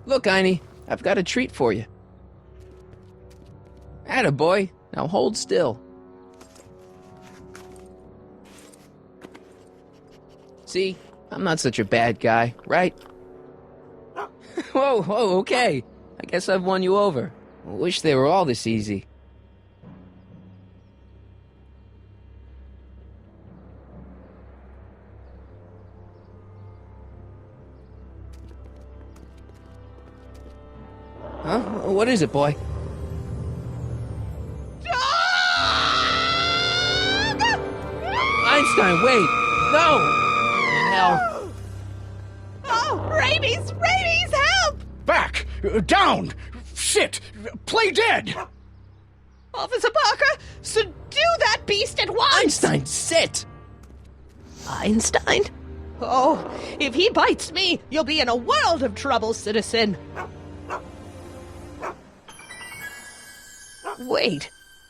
Look, Einie, I've got a treat for you. Attaboy, now hold still. See, I'm not such a bad guy, right? Whoa, okay. I guess I've won you over. I wish they were all this easy. Huh? What is it, boy? Einstein, wait! No! Hell. Oh, rabies! Rabies, help! Back! Down! Shit! Play dead! Officer Parker, subdue that beast at once! Einstein, sit! Einstein? Oh, if he bites me, you'll be in a world of trouble, citizen. Wait,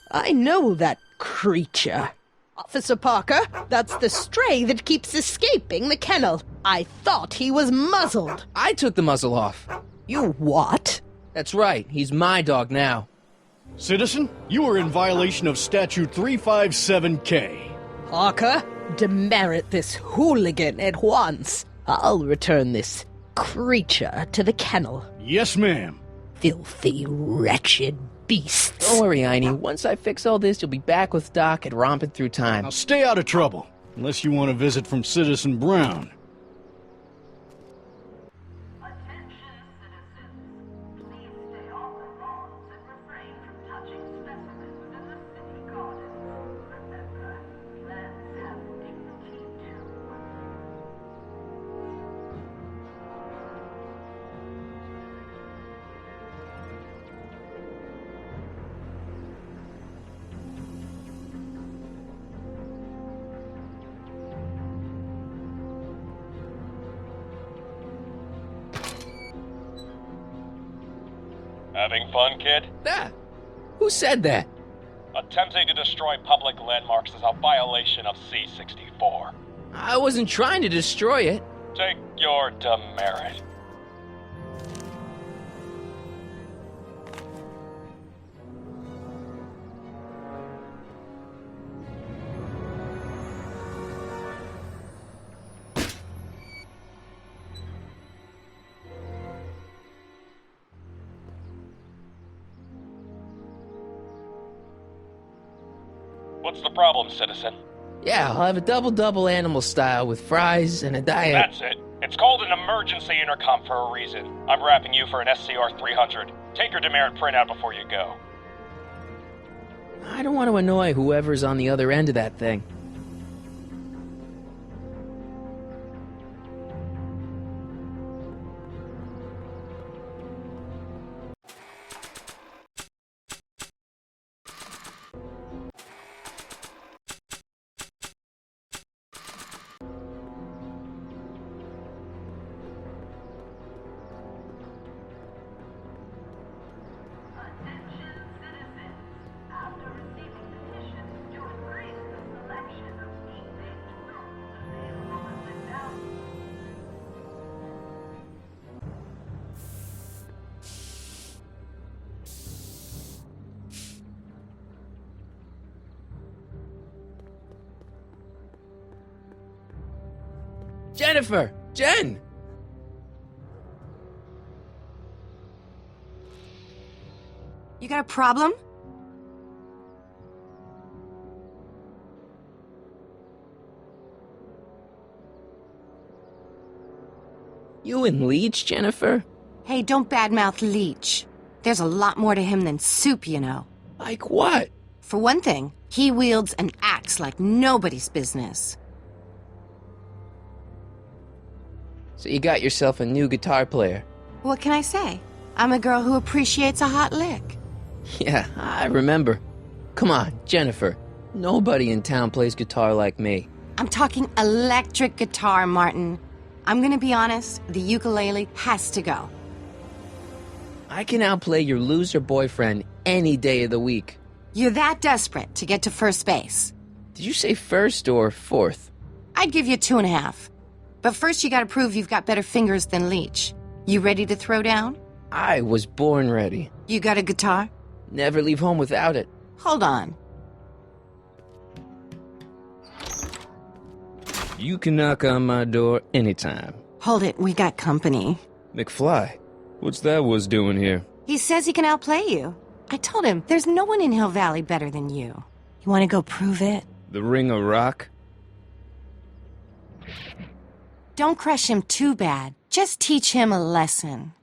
I know that creature. Officer Parker, that's the stray that keeps escaping the kennel. I thought he was muzzled. I took the muzzle off. You what? That's right, he's my dog now. Citizen, you are in violation of Statute 357K. Parker, demerit this hooligan at once. I'll return this creature to the kennel. Yes, ma'am. Filthy, wretched beasts. Don't worry, Einie. Once I fix all this, you'll be back with Doc and romping through time. Now stay out of trouble, unless you want a visit from Citizen Brown. Attention, citizens. Please stay off the lawns and refrain from touching specimens in the city gardens. Remember, plants have dignity too. Having fun, kid? Ah, who said that? Attempting to destroy public landmarks is a violation of C-64. I wasn't trying to destroy it. Take your demerit. What's the problem, citizen? Yeah, I'll have a double-double animal style with fries and a diet. That's it. It's called an emergency intercom for a reason. I'm wrapping you for an SCR 300. Take your demerit printout before you go. I don't want to annoy whoever's on the other end of that thing. Jennifer! Jen! You got a problem? You and Leech, Jennifer? Hey, don't badmouth Leech. There's a lot more to him than soup, you know. Like what? For one thing, he wields an axe like nobody's business. So you got yourself a new guitar player. What can I say? I'm a girl who appreciates a hot lick. Yeah, I remember. Come on, Jennifer. Nobody in town plays guitar like me. I'm talking electric guitar, Martin. I'm gonna be honest, the ukulele has to go. I can outplay your loser boyfriend any day of the week. You're that desperate to get to first base. Did you say first or fourth? I'd give you 2.5. But first you gotta prove you've got better fingers than Leech. You ready to throw down? I was born ready. You got a guitar? Never leave home without it. Hold on. You can knock on my door anytime. Hold it, we got company. McFly, what's that was doing here? He says he can outplay you. I told him, there's no one in Hill Valley better than you. You wanna go prove it? The Ring of Rock? Don't crush him too bad. Just teach him a lesson.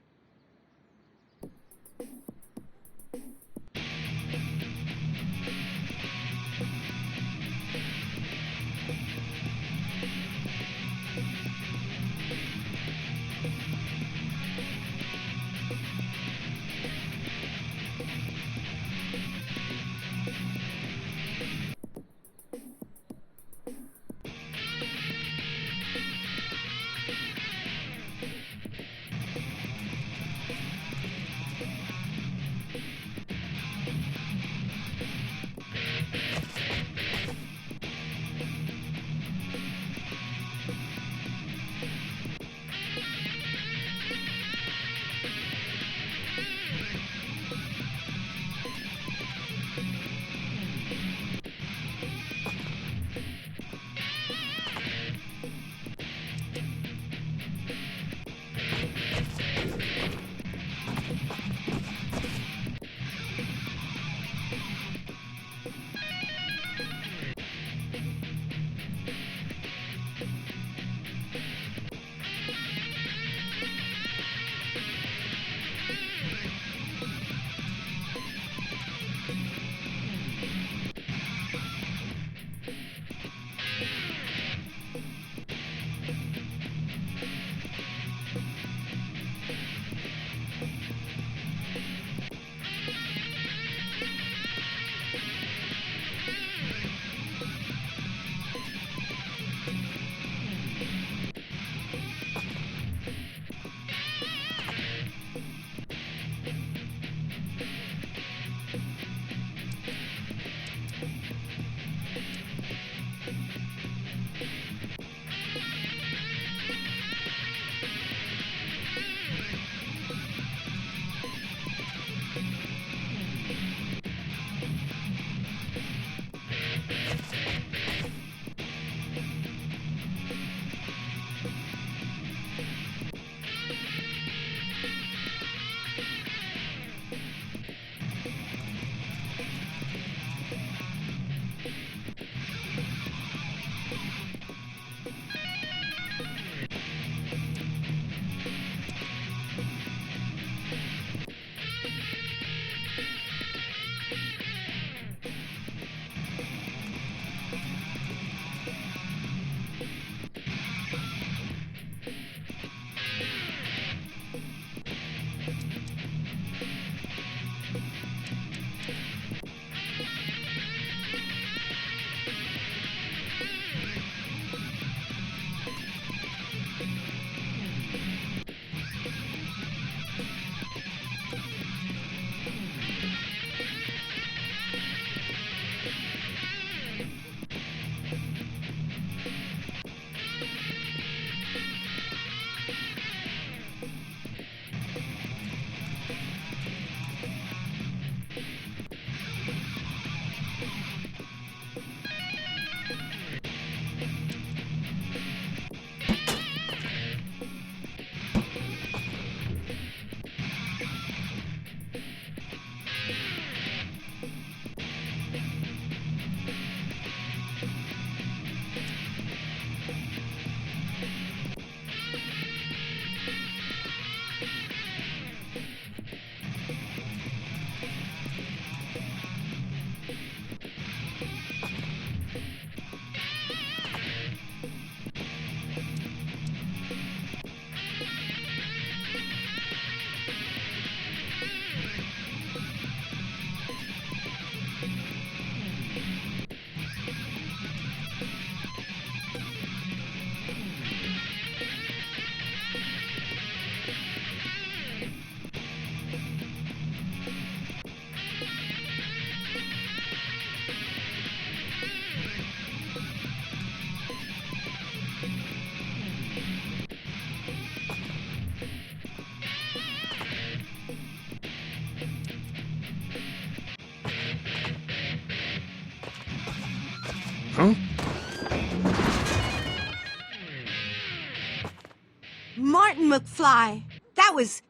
McFly. That was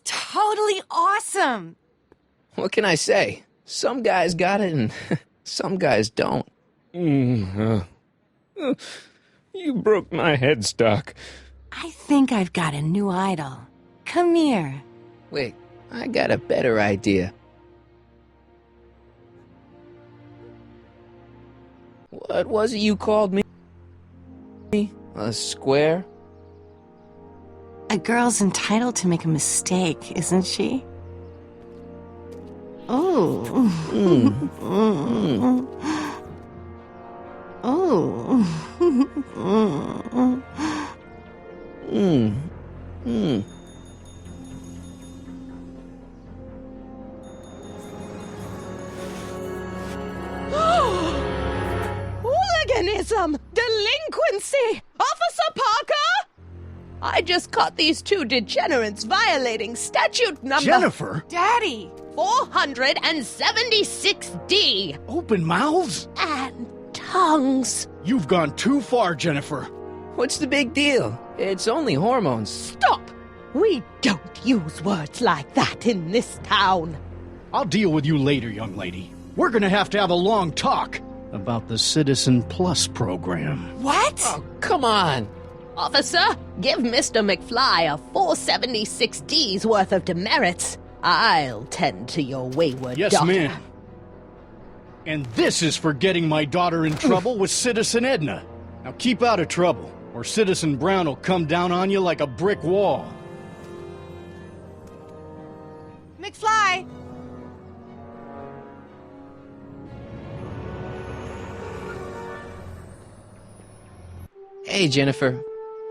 totally awesome. What can I say? Some guys got it and some guys don't. You broke my headstock. I think I've got a new idol. Come here. Wait, I got a better idea. What was it you called me? A square? A girl's entitled to make a mistake, isn't she? Oh. Oh. Hooliganism! Delinquency! Officer Parker! I just caught these two degenerates violating statute number... Jennifer! Daddy! 476D! Open mouths? And tongues. You've gone too far, Jennifer. What's the big deal? It's only hormones. Stop! We don't use words like that in this town. I'll deal with you later, young lady. We're gonna have to have a long talk about the Citizen Plus program. What? Oh, come on. Officer, give Mr. McFly a 476D's worth of demerits. I'll tend to your wayward Yes, daughter. ma'am. And this is for getting my daughter in trouble with Citizen Edna. Now keep out of trouble, or Citizen Brown will come down on you like a brick wall. McFly! Hey, Jennifer.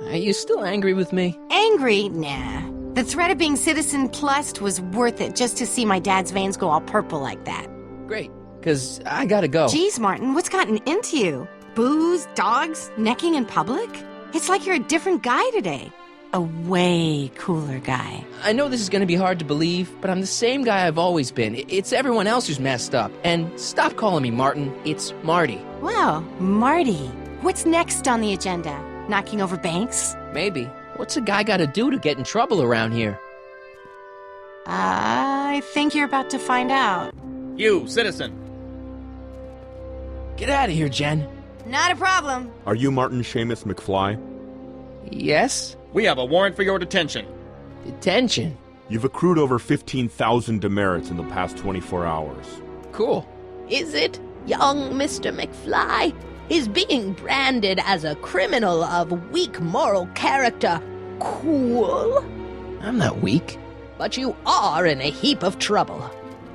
Are you still angry with me? Angry? Nah. The threat of being Citizen Plus was worth it just to see my dad's veins go all purple like that. Great, because I gotta go. Geez, Martin, what's gotten into you? Booze, dogs, necking in public? It's like you're a different guy today. A way cooler guy. I know this is gonna be hard to believe, but I'm the same guy I've always been. It's everyone else who's messed up. And stop calling me Martin. It's Marty. Wow, Marty. What's next on the agenda? Knocking over banks? Maybe. What's a guy gotta do to get in trouble around here? I think you're about to find out. You, citizen. Get out of here, Jen. Not a problem. Are you Martin Seamus McFly? Yes? We have a warrant for your detention. Detention? You've accrued over 15,000 demerits in the past 24 hours. Cool. Is it, young Mr. McFly? Is being branded as a criminal of weak moral character cool? I'm not weak. But you are in a heap of trouble.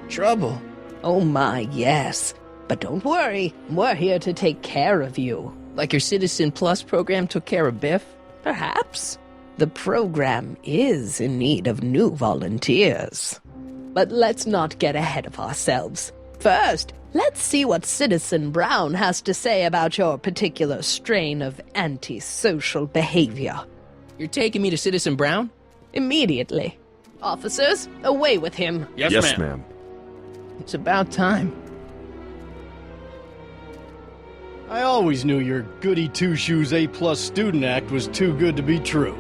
Trouble? Oh my, yes. But don't worry, we're here to take care of you. Like your Citizen Plus program took care of Biff? Perhaps. The program is in need of new volunteers. But let's not get ahead of ourselves. First, let's see what Citizen Brown has to say about your particular strain of antisocial behavior. You're taking me to Citizen Brown? Immediately. Officers, away with him. Yes, ma'am. It's about time. I always knew your goody two-shoes A-plus student act was too good to be true.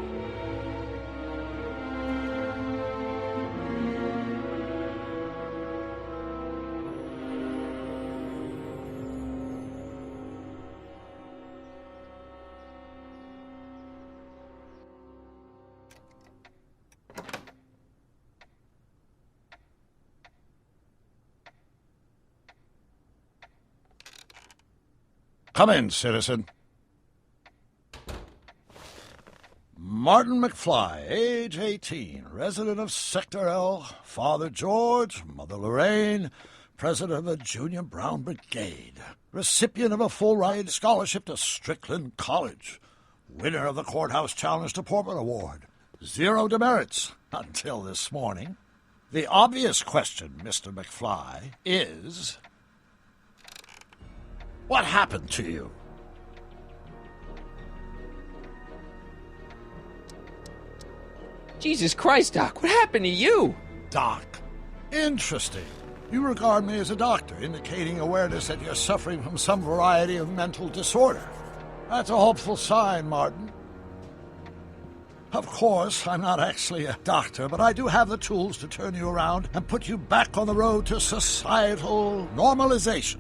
Come in, citizen. Martin McFly, age 18, resident of Sector L, Father George, Mother Lorraine, president of the Junior Brown Brigade, recipient of a full-ride scholarship to Strickland College, winner of the Courthouse Challenge to Portman Award, 0 demerits until this morning. The obvious question, Mr. McFly, is... what happened to you? Jesus Christ, Doc, what happened to you? Doc. Interesting. You regard me as a doctor, indicating awareness that you're suffering from some variety of mental disorder. That's a hopeful sign, Martin. Of course, I'm not actually a doctor, but I do have the tools to turn you around and put you back on the road to societal normalization.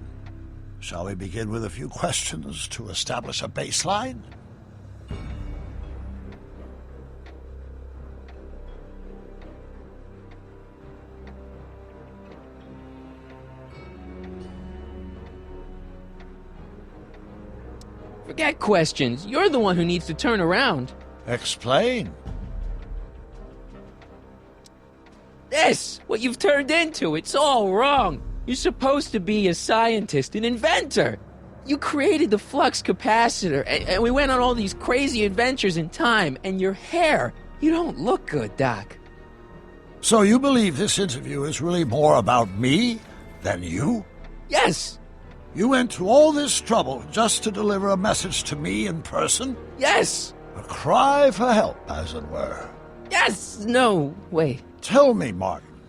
Shall we begin with a few questions to establish a baseline? Forget questions. You're the one who needs to turn around. Explain. This! What you've turned into, it's all wrong. You're supposed to be a scientist, an inventor. You created the flux capacitor, and we went on all these crazy adventures in time, and your hair. You don't look good, Doc. So you believe this interview is really more about me than you? Yes! You went to all this trouble just to deliver a message to me in person? Yes! A cry for help, as it were. Yes! No, wait. Tell me, Martin,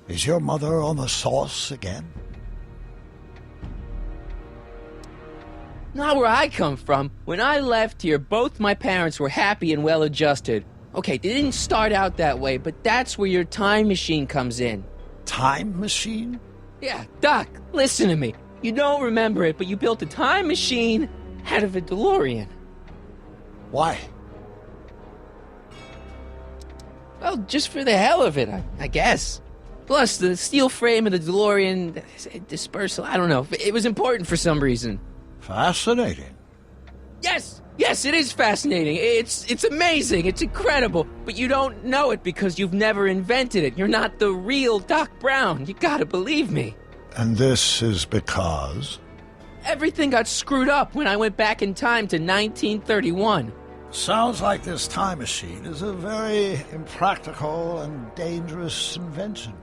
is your mother on the sauce again? Not where I come from. When I left here, both my parents were happy and well-adjusted. Okay, they didn't start out that way, but that's where your time machine comes in. Time machine? Yeah, Doc, listen to me. You don't remember it, but you built a time machine out of a DeLorean. Why? Well, just for the hell of it, I guess. Plus, the steel frame of the DeLorean, dispersal, I don't know. It was important for some reason. Fascinating. Yes, it is fascinating. It's amazing. It's incredible. But you don't know it because you've never invented it. You're not the real Doc Brown. You gotta believe me. And this is because? Everything got screwed up when I went back in time to 1931. Sounds like this time machine is a very impractical and dangerous invention.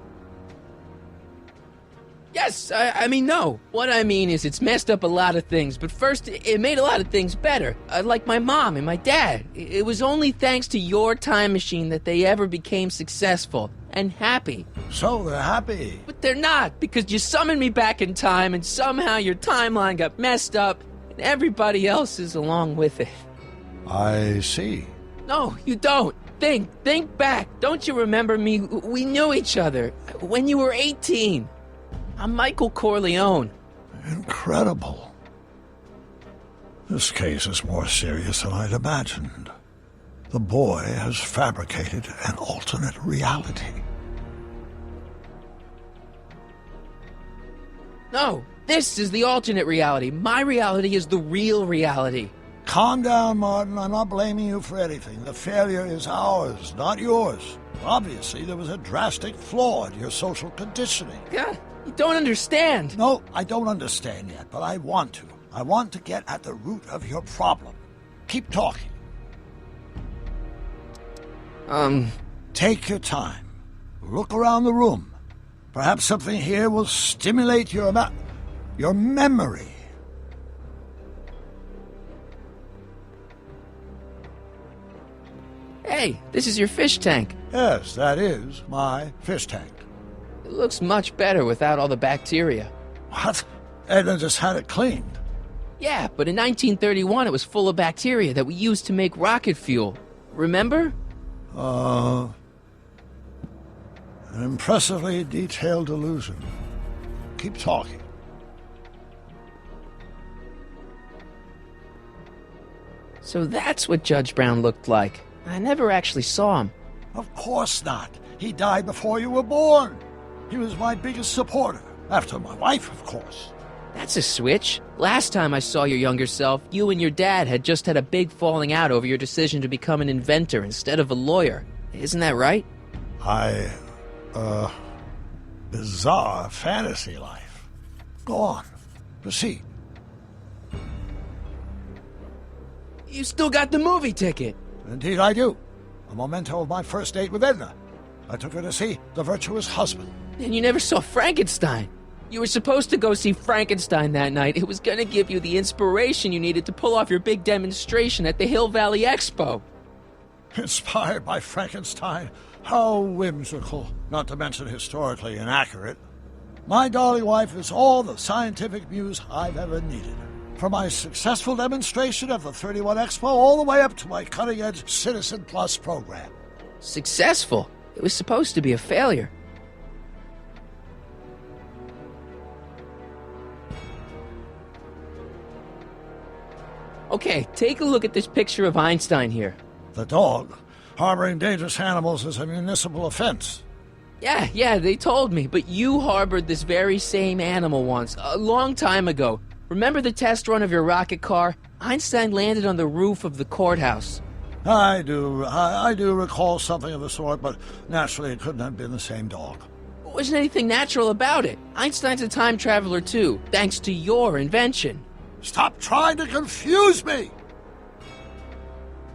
Yes, I mean, no. What I mean is it's messed up a lot of things, but first, it made a lot of things better. Like my mom and my dad. It was only thanks to your time machine that they ever became successful and happy. So they're happy. But they're not, because you summoned me back in time, and somehow your timeline got messed up, and everybody else is along with it. I see. No, you don't. Think back. Don't you remember me? We knew each other when you were 18. I'm Michael Corleone. Incredible. This case is more serious than I'd imagined. The boy has fabricated an alternate reality. No, this is the alternate reality. My reality is the real reality. Calm down, Martin. I'm not blaming you for anything. The failure is ours, not yours. Obviously, there was a drastic flaw in your social conditioning. God, you don't understand. No, I don't understand yet, but I want to. I want to get at the root of your problem. Keep talking. Take your time. Look around the room. Perhaps something here will stimulate your memory. Hey, this is your fish tank. Yes, that is my fish tank. It looks much better without all the bacteria. What? Edna just had it cleaned. Yeah, but in 1931 it was full of bacteria that we used to make rocket fuel. Remember? An impressively detailed illusion. Keep talking. So that's what Judge Brown looked like. I never actually saw him. Of course not. He died before you were born. He was my biggest supporter. After my wife, of course. That's a switch. Last time I saw your younger self, you and your dad had just had a big falling out over your decision to become an inventor instead of a lawyer. Isn't that right? Bizarre fantasy life. Go on. Proceed. You still got the movie ticket. Indeed I do. A memento of my first date with Edna. I took her to see The Virtuous Husband. And you never saw Frankenstein. You were supposed to go see Frankenstein that night. It was gonna give you the inspiration you needed to pull off your big demonstration at the Hill Valley Expo. Inspired by Frankenstein? How whimsical. Not to mention historically inaccurate. My darling wife is all the scientific muse I've ever needed. From my successful demonstration of the 31 Expo all the way up to my cutting-edge Citizen Plus program. Successful? It was supposed to be a failure. Okay, take a look at this picture of Einstein here. The dog. Harboring dangerous animals is a municipal offense. Yeah, they told me, but you harbored this very same animal once, a long time ago. Remember the test run of your rocket car? Einstein landed on the roof of the courthouse. I do recall something of the sort, but naturally it couldn't have been the same dog. There wasn't anything natural about it. Einstein's a time traveler too, thanks to your invention. Stop trying to confuse me!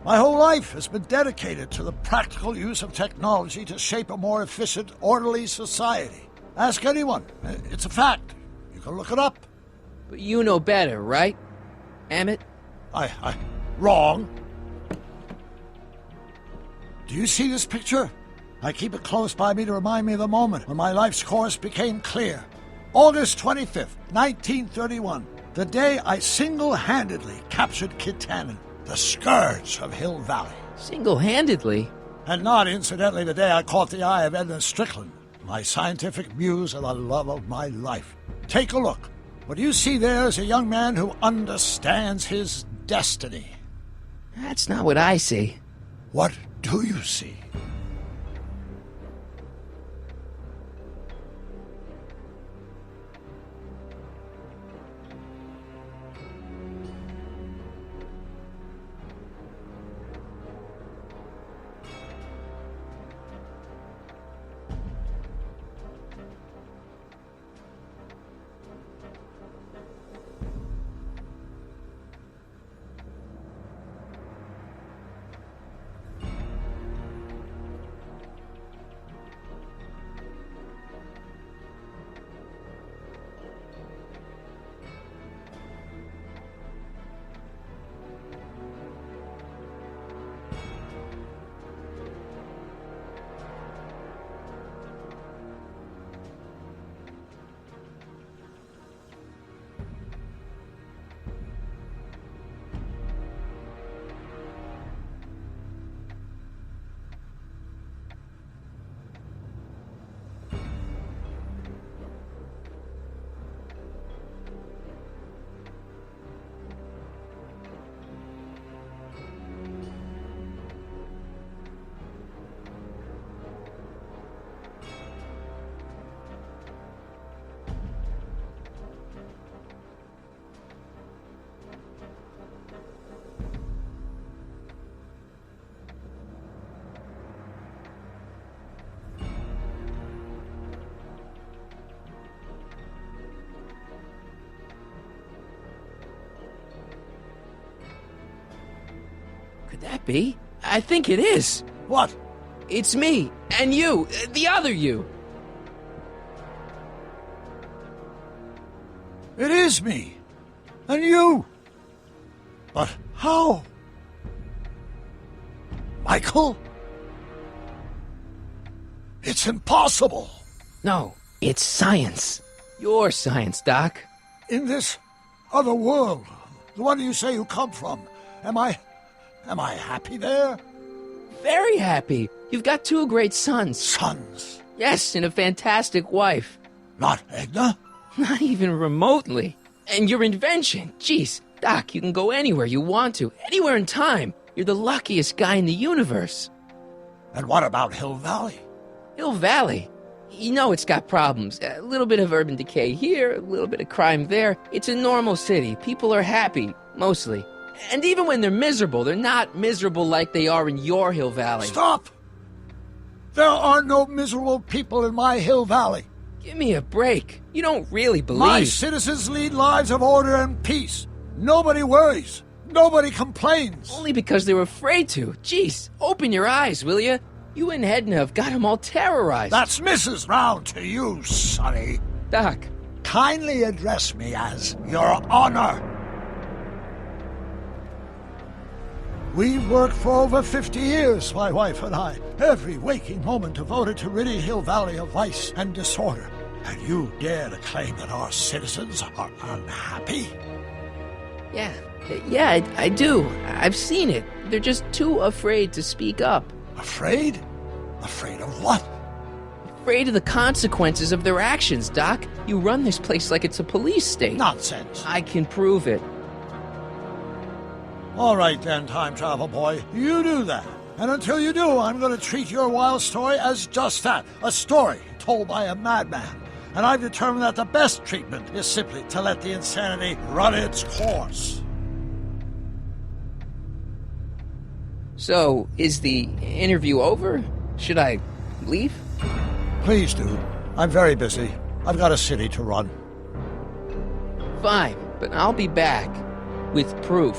My whole life has been dedicated to the practical use of technology to shape a more efficient, orderly society. Ask anyone. It's a fact. You can look it up. But you know better, right, Emmett? Wrong. Do you see this picture? I keep it close by me to remind me of the moment when my life's course became clear. August 25th, 1931. The day I single-handedly captured Kit Tannen, the scourge of Hill Valley. Single-handedly? And not, incidentally, the day I caught the eye of Edna Strickland, my scientific muse and the love of my life. Take a look. What you see there is a young man who understands his destiny. That's not what I see. What do you see? Could that be? I think it is. What? It's me, and you, the other you. It is me. And you. But how? Michael? It's impossible. No, it's science. Your science, Doc. In this other world, the one you say you come from, am I happy there? Very happy. You've got 2 great sons. Sons? Yes, and a fantastic wife. Not Edna? Not even remotely. And your invention. Jeez, Doc, you can go anywhere you want to. Anywhere in time. You're the luckiest guy in the universe. And what about Hill Valley? Hill Valley? You know it's got problems. A little bit of urban decay here, a little bit of crime there. It's a normal city. People are happy, mostly. And even when they're miserable, they're not miserable like they are in your Hill Valley. Stop! There are no miserable people in my Hill Valley. Give me a break. You don't really believe... My citizens lead lives of order and peace. Nobody worries. Nobody complains. Only because they're afraid to. Jeez, open your eyes, will you? You and Edna have got them all terrorized. That's Mrs. Brown to you, Sonny. Doc. Kindly address me as Your Honor. We've worked for over 50 years, my wife and I. Every waking moment devoted to ridding Hill Valley of vice and disorder. And you dare to claim that our citizens are unhappy? Yeah, I do. I've seen it. They're just too afraid to speak up. Afraid? Afraid of what? Afraid of the consequences of their actions, Doc. You run this place like it's a police state. Nonsense. I can prove it. All right then, time travel boy. You do that. And until you do, I'm going to treat your wild story as just that, a story told by a madman. And I've determined that the best treatment is simply to let the insanity run its course. So, is the interview over? Should I leave? Please do. I'm very busy. I've got a city to run. Fine, but I'll be back with proof.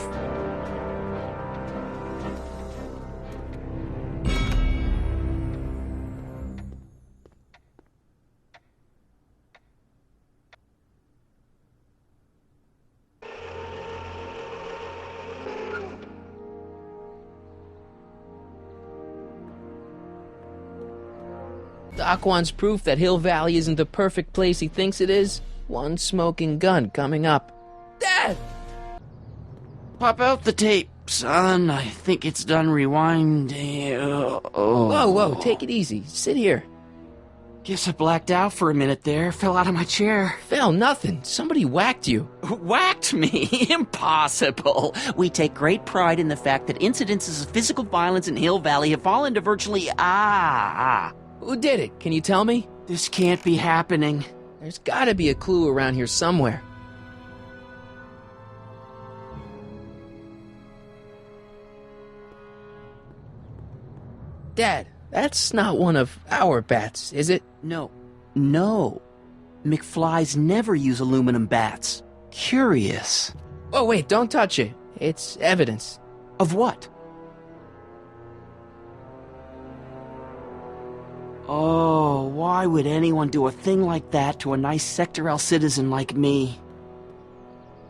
Doc wants proof that Hill Valley isn't the perfect place he thinks it is. One smoking gun coming up. Dad! Pop out the tape, son. I think it's done rewinding. Whoa, take it easy. Sit here. Guess I blacked out for a minute there. Fell out of my chair. Fell nothing. Somebody whacked you. Whacked me? Impossible. We take great pride in the fact that incidences of physical violence in Hill Valley have fallen to virtually... Who did it? Can you tell me? This can't be happening. There's gotta be a clue around here somewhere. Dad, that's not one of our bats, is it? No. McFlys never use aluminum bats. Curious. Oh, wait, don't touch it. It's evidence. Of what? Oh, why would anyone do a thing like that to a nice Sector L citizen like me?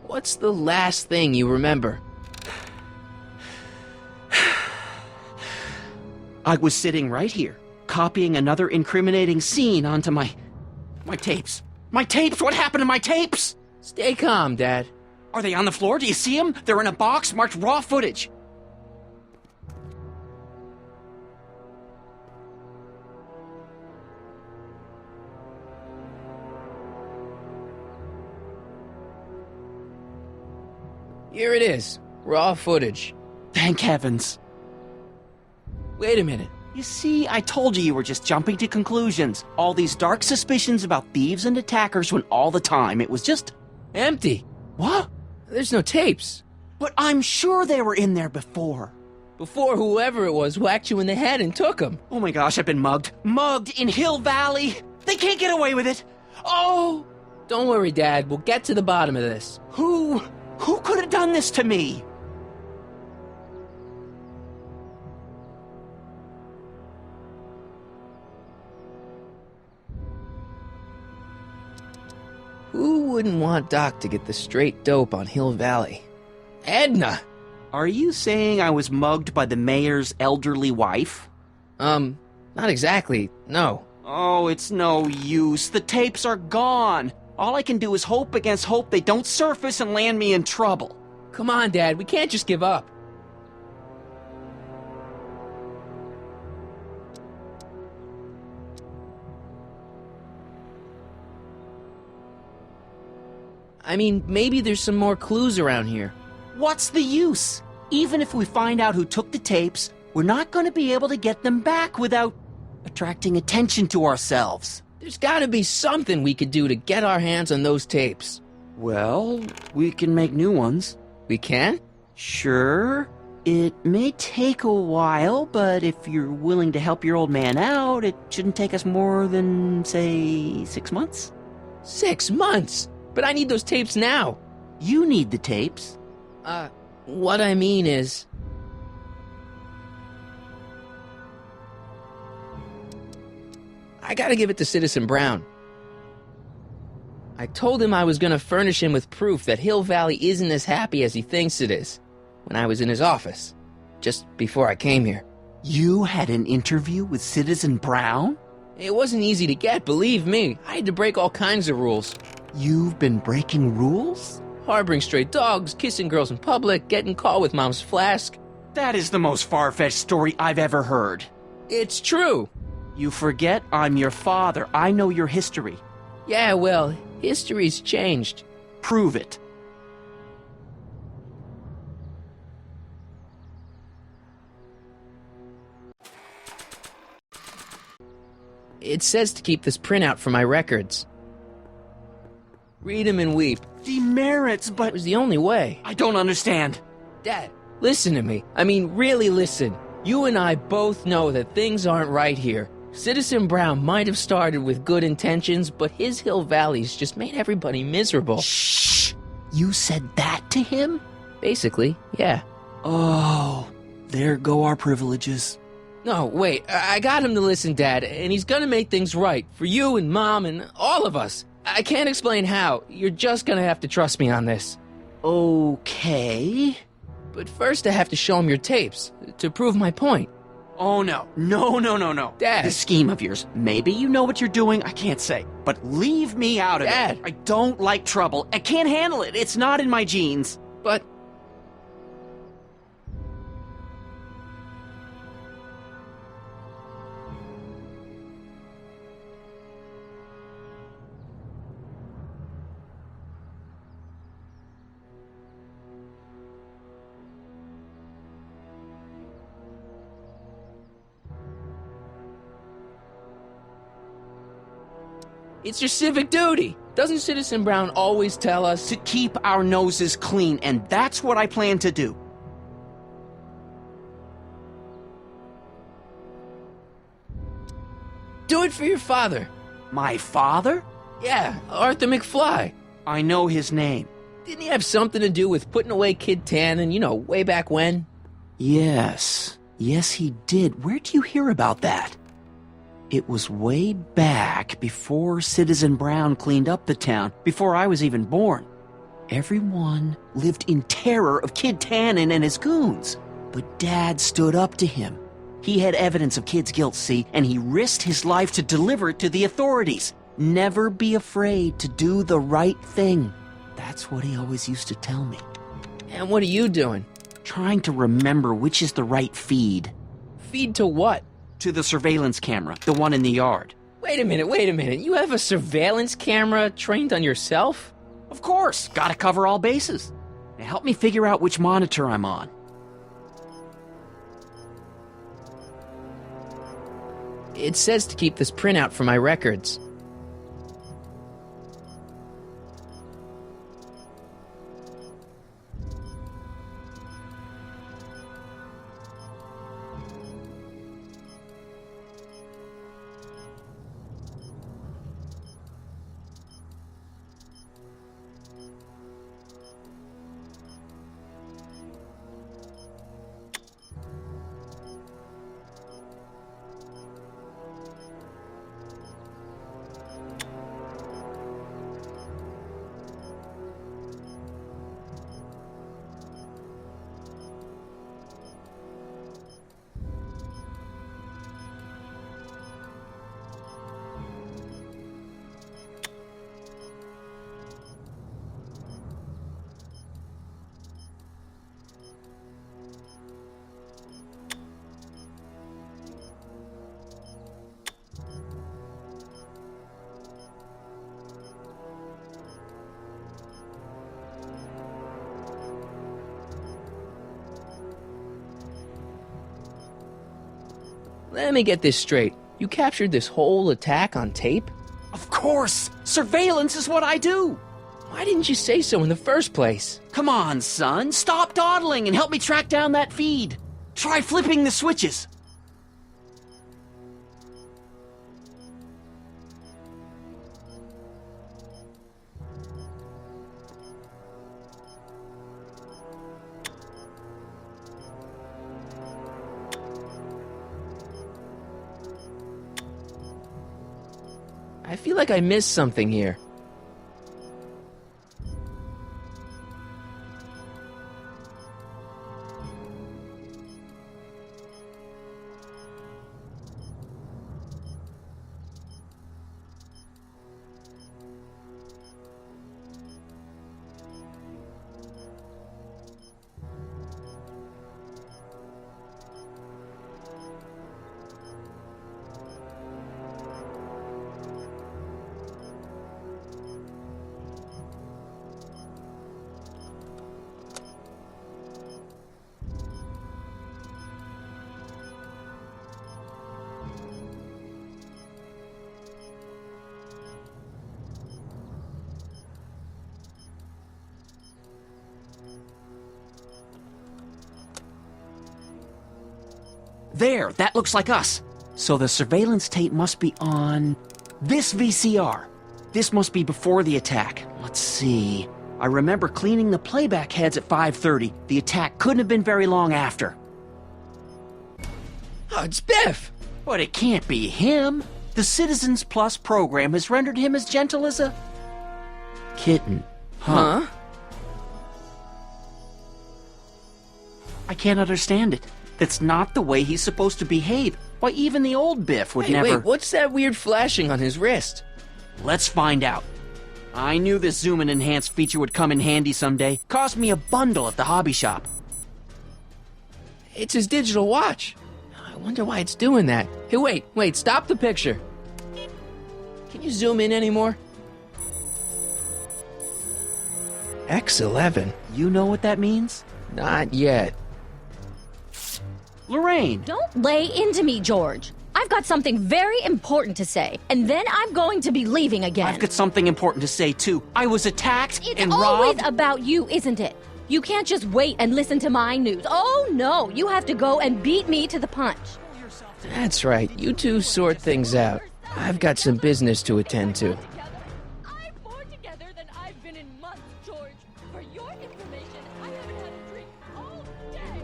What's the last thing you remember? I was sitting right here, copying another incriminating scene onto my tapes. My tapes! What happened to my tapes? Stay calm, Dad. Are they on the floor? Do you see them? They're in a box marked raw footage. Here it is. Raw footage. Thank heavens. Wait a minute. You see, I told you were just jumping to conclusions. All these dark suspicions about thieves and attackers when all the time it was just... empty. What? There's no tapes. But I'm sure they were in there before. Before whoever it was whacked you in the head and took them. Oh my gosh, I've been mugged. Mugged in Hill Valley. They can't get away with it. Oh! Don't worry, Dad. We'll get to the bottom of this. Who could have done this to me? Who wouldn't want Doc to get the straight dope on Hill Valley? Edna! Are you saying I was mugged by the mayor's elderly wife? Not exactly, no. Oh, it's no use. The tapes are gone. All I can do is hope against hope they don't surface and land me in trouble. Come on, Dad, we can't just give up. I mean, maybe there's some more clues around here. What's the use? Even if we find out who took the tapes, we're not going to be able to get them back without attracting attention to ourselves. There's gotta be something we could do to get our hands on those tapes. Well, we can make new ones. We can? Sure. It may take a while, but if you're willing to help your old man out, it shouldn't take us more than, say, 6 months. 6 months? But I need those tapes now. You need the tapes. What I mean is... I gotta give it to Citizen Brown. I told him I was gonna furnish him with proof that Hill Valley isn't as happy as he thinks it is when I was in his office, just before I came here. You had an interview with Citizen Brown? It wasn't easy to get, believe me. I had to break all kinds of rules. You've been breaking rules? Harboring stray dogs, kissing girls in public, getting caught with mom's flask. That is the most far-fetched story I've ever heard. It's true. You forget I'm your father. I know your history. Yeah, well, history's changed. Prove it. It says to keep this printout for my records. Read 'em and weep. Demerits, but... It was the only way. I don't understand. Dad, listen to me. I mean, really listen. You and I both know that things aren't right here. Citizen Brown might have started with good intentions, but his Hill Valley's just made everybody miserable. Shh! You said that to him? Basically, yeah. Oh, there go our privileges. No, wait, I got him to listen, Dad, and he's gonna make things right for you and Mom and all of us. I can't explain how. You're just gonna have to trust me on this. Okay. But first I have to show him your tapes, to prove my point. Oh, no. No. Dad. This scheme of yours, maybe you know what you're doing, I can't say. But leave me out of Dad. it. I don't like trouble. I can't handle it. It's not in my genes. But... It's your civic duty. Doesn't Citizen Brown always tell us to keep our noses clean, and that's what I plan to do. Do it for your father. My father? Yeah, Arthur McFly. I know his name. Didn't he have something to do with putting away Kid Tannen, way back when? Yes. Yes, he did. Where'd you hear about that? It was way back before Citizen Brown cleaned up the town, before I was even born. Everyone lived in terror of Kid Tannen and his goons. But Dad stood up to him. He had evidence of Kid's guilt, see, and he risked his life to deliver it to the authorities. Never be afraid to do the right thing. That's what he always used to tell me. And what are you doing? Trying to remember which is the right feed. Feed to what? To the surveillance camera, the one in the yard. Wait a minute. You have a surveillance camera trained on yourself? Of course. Gotta cover all bases. Now help me figure out which monitor I'm on. It says to keep this printout for my records. Let me get this straight. You captured this whole attack on tape? Of course! Surveillance is what I do! Why didn't you say so in the first place? Come on, son. Stop dawdling and help me track down that feed. Try flipping the switches. I feel like I missed something here. There, that looks like us. So the surveillance tape must be on this VCR. This must be before the attack. Let's see. I remember cleaning the playback heads at 5:30. The attack couldn't have been very long after. Oh, it's Biff! But it can't be him. The Citizens Plus program has rendered him as gentle as a kitten. Huh? I can't understand it. That's not the way he's supposed to behave. Why, even the old Biff would never... Wait, what's that weird flashing on his wrist? Let's find out. I knew this zoom and enhance feature would come in handy someday. Cost me a bundle at the hobby shop. It's his digital watch. I wonder why it's doing that. Hey, wait, stop the picture. Can you zoom in anymore? X11. You know what that means? Not yet. Lorraine! Don't lay into me, George. I've got something very important to say, and then I'm going to be leaving again. I've got something important to say, too. I was attacked and It's always robbed. about you, isn't it? You can't just wait and listen to my news. Oh, no, you have to go and beat me to the punch. That's right. You two sort things out. I've got some business to attend to. I'm more together than I've been in months, George. For your information, I haven't had a drink all day.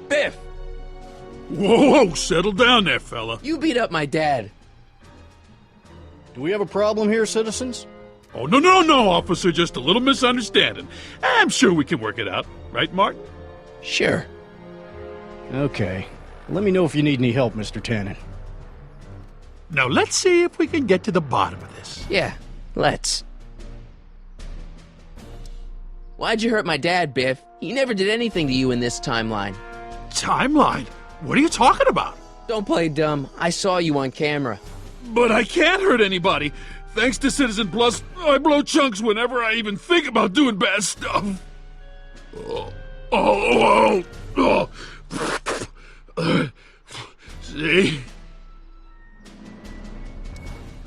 Biff! Whoa, settle down there, fella. You beat up my dad. Do we have a problem here, citizens? Oh, no, officer, just a little misunderstanding. I'm sure we can work it out. Right, Martin? Sure. Okay. Let me know if you need any help, Mr. Tannen. Now, let's see if we can get to the bottom of this. Yeah, let's. Why'd you hurt my dad, Biff? He never did anything to you in this timeline. Timeline? What are you talking about? Don't play dumb. I saw you on camera. But I can't hurt anybody. Thanks to Citizen Plus, I blow chunks whenever I even think about doing bad stuff. See?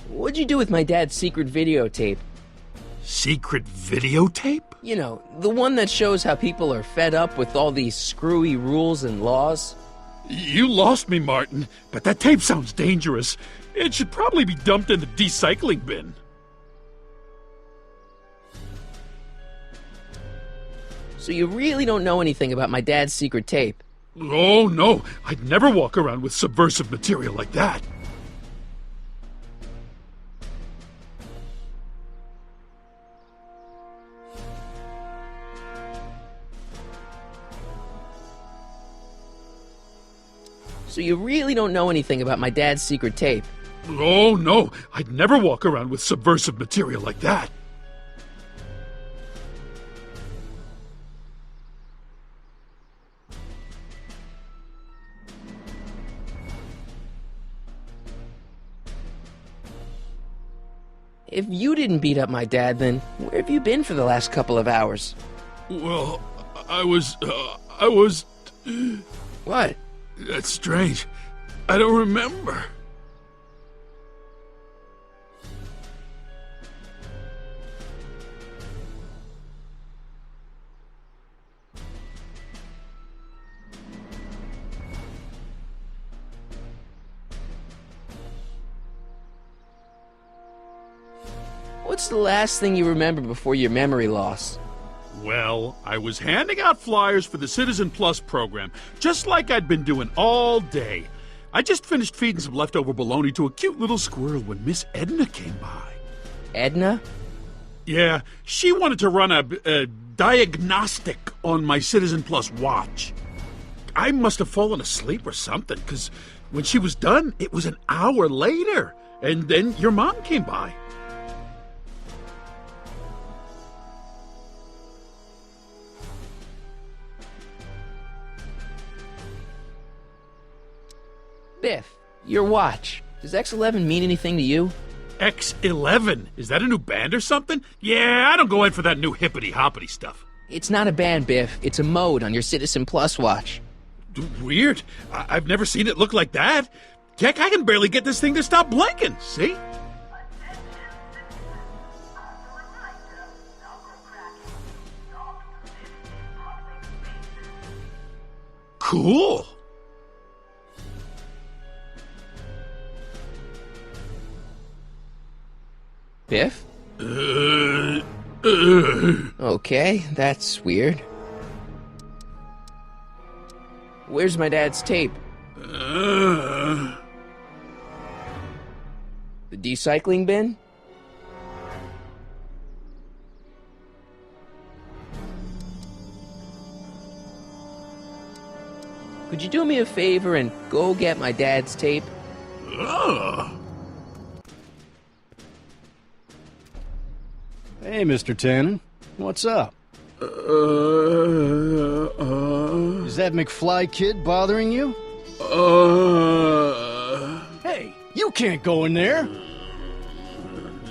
What'd you do with my dad's secret videotape? Secret videotape? You know, the one that shows how people are fed up with all these screwy rules and laws. You lost me, Martin, but that tape sounds dangerous. It should probably be dumped in the recycling bin. So you really don't know anything about my dad's secret tape? Oh, no. I'd never walk around with subversive material like that. So you really don't know anything about my dad's secret tape? Oh, no. I'd never walk around with subversive material like that. If you didn't beat up my dad, then where have you been for the last couple of hours? Well, I was... What? That's strange. I don't remember. What's the last thing you remember before your memory loss? Well, I was handing out flyers for the Citizen Plus program, just like I'd been doing all day. I just finished feeding some leftover bologna to a cute little squirrel when Miss Edna came by. Edna? Yeah, she wanted to run a diagnostic on my Citizen Plus watch. I must have fallen asleep or something, because when she was done, it was an hour later. And then your mom came by. Biff, your watch. Does X11 mean anything to you? X11? Is that a new band or something? Yeah, I don't go in for that new hippity-hoppity stuff. It's not a ban, Biff. It's a mode on your Citizen Plus watch. Weird. I've never seen it look like that. Heck, I can barely get this thing to stop blinking. See? Cool. Biff? Okay, that's weird. Where's my dad's tape? The decycling bin? Could you do me a favor and go get my dad's tape? Hey, Mr. Tannen. What's up? Is that McFly kid bothering you? Hey, you can't go in there!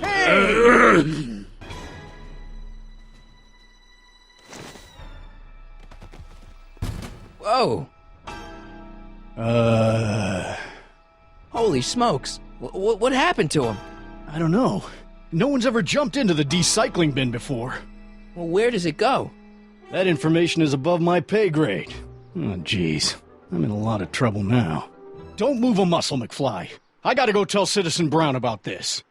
Hey! Whoa! Holy smokes! What happened to him? I don't know. No one's ever jumped into the decycling bin before. Well, where does it go? That information is above my pay grade. Oh, jeez. I'm in a lot of trouble now. Don't move a muscle, McFly. I gotta go tell Citizen Brown about this.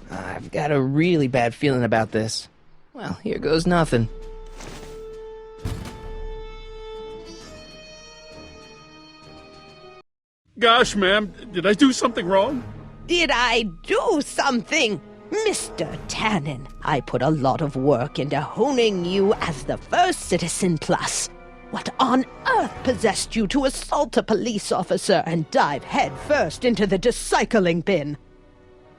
I've got a really bad feeling about this. Well, here goes nothing. Gosh, ma'am, did I do something wrong? Did I do something? Mr. Tannen, I put a lot of work into honing you as the first Citizen Plus. What on earth possessed you to assault a police officer and dive headfirst into the decycling bin?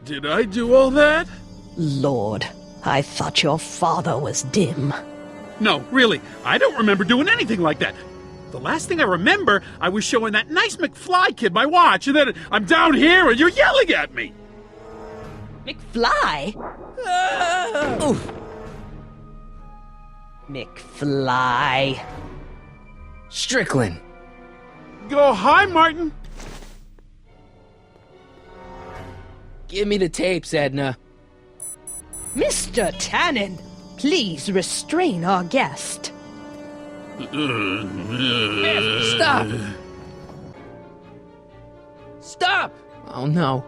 Did I do all that? Lord, I thought your father was dim. No, really, I don't remember doing anything like that. The last thing I remember, I was showing that nice McFly kid my watch, and then I'm down here and you're yelling at me. McFly? Oof. McFly. Strickland. Go, hi, Martin. Give me the tapes, Edna. Mr. Tannen, please restrain our guest. Stop! Stop! Oh no.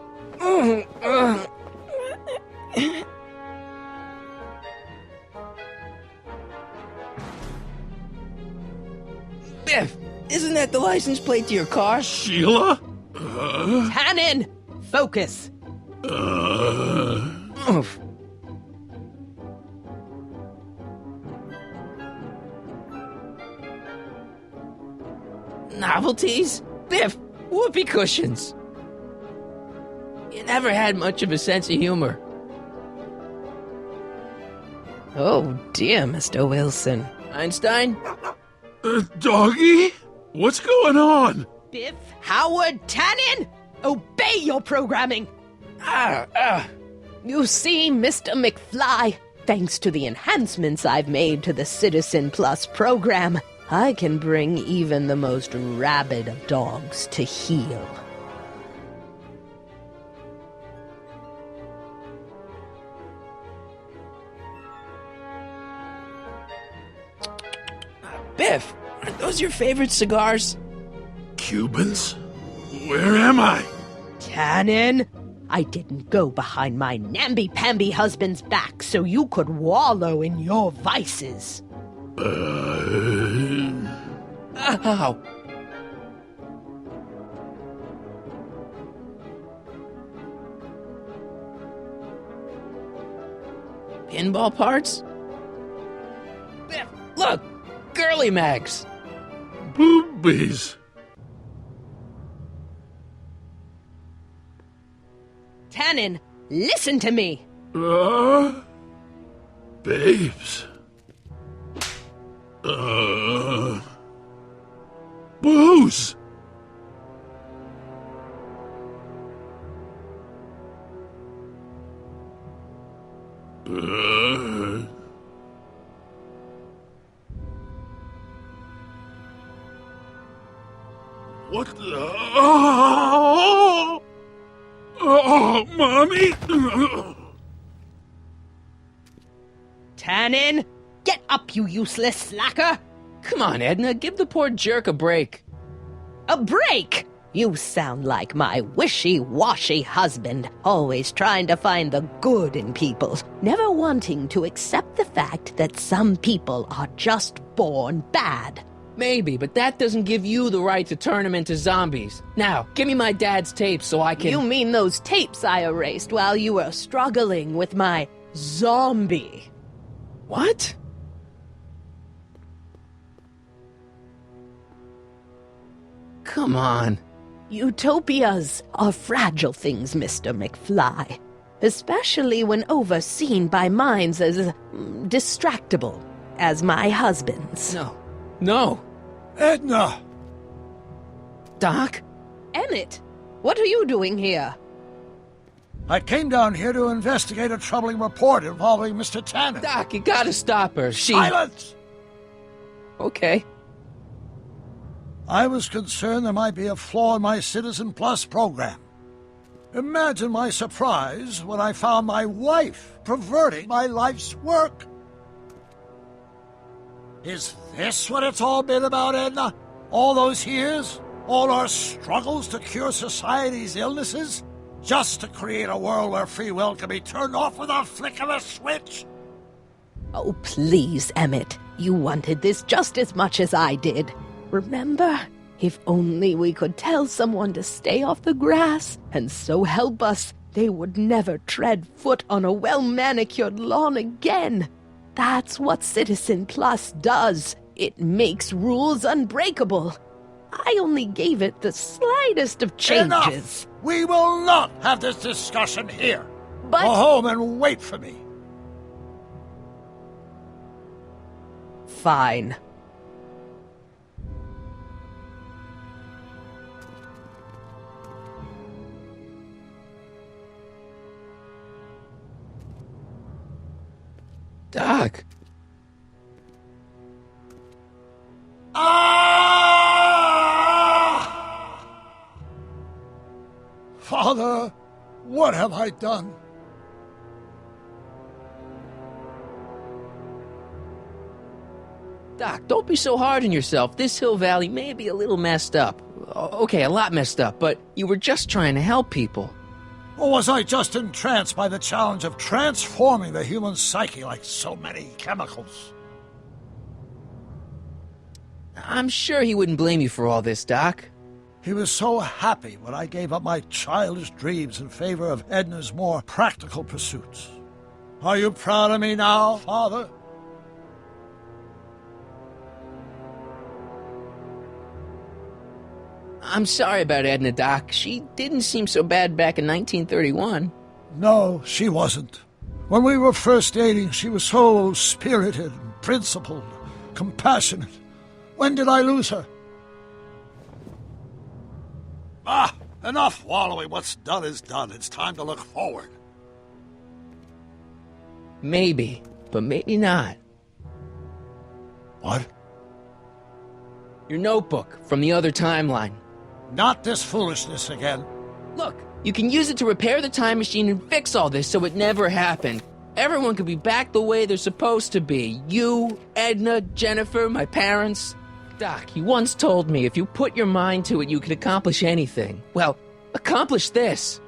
Biff, isn't that the license plate to your car? Sheila? Tannen, focus. Oof. Novelties? Biff, whoopee cushions. You never had much of a sense of humor. Oh dear, Mr. Wilson. Einstein? Doggy? What's going on? Biff Howard Tannen, obey your programming. You see, Mr. McFly, thanks to the enhancements I've made to the Citizen Plus program, I can bring even the most rabid of dogs to heel. Biff, aren't those your favorite cigars? Cubans? Where am I? Tannen, I didn't go behind my namby-pamby husband's back so you could wallow in your vices. Ow. Pinball parts? Biff, look! Girly mags! Boobies. Tannen, listen to me! Babes. Booze. What the... Oh, Mommy! Tannen, get up, you useless slacker! Come on, Edna, give the poor jerk a break. A break? You sound like my wishy-washy husband, always trying to find the good in people, never wanting to accept the fact that some people are just born bad. Maybe, but that doesn't give you the right to turn them into zombies. Now, give me my dad's tapes so I can... You mean those tapes I erased while you were struggling with my zombie? What? Come on. Utopias are fragile things, Mr. McFly. Especially when overseen by minds as distractible as my husband's. No. Edna! Doc? Emmett, what are you doing here? I came down here to investigate a troubling report involving Mr. Tannen. Doc, you gotta stop her. Silence! Okay. I was concerned there might be a flaw in my Citizen Plus program. Imagine my surprise when I found my wife perverting my life's work. Is this what it's all been about, Edna? All those years? All our struggles to cure society's illnesses? Just to create a world where free will can be turned off with a flick of a switch? Oh, please, Emmett. You wanted this just as much as I did. Remember? If only we could tell someone to stay off the grass, and so help us, they would never tread foot on a well-manicured lawn again. That's what Citizen Plus does. It makes rules unbreakable. I only gave it the slightest of changes. Enough! We will not have this discussion here. But... Go home and wait for me. Fine. Doc. Father, what have I done? Doc, don't be so hard on yourself. This Hill Valley may be a little messed up. Okay, a lot messed up, but you were just trying to help people. Or was I just entranced by the challenge of transforming the human psyche like so many chemicals? I'm sure he wouldn't blame you for all this, Doc. He was so happy when I gave up my childish dreams in favor of Edna's more practical pursuits. Are you proud of me now, Father? I'm sorry about Edna, Doc. She didn't seem so bad back in 1931. No, she wasn't. When we were first dating, she was so spirited, principled, compassionate. When did I lose her? Enough wallowing. What's done is done. It's time to look forward. Maybe, but maybe not. What? Your notebook from the other timeline. Not this foolishness again. Look, you can use it to repair the time machine and fix all this so it never happened. Everyone could be back the way they're supposed to be. You, Edna, Jennifer, my parents. Doc, you once told me if you put your mind to it, you could accomplish anything. Well, accomplish this.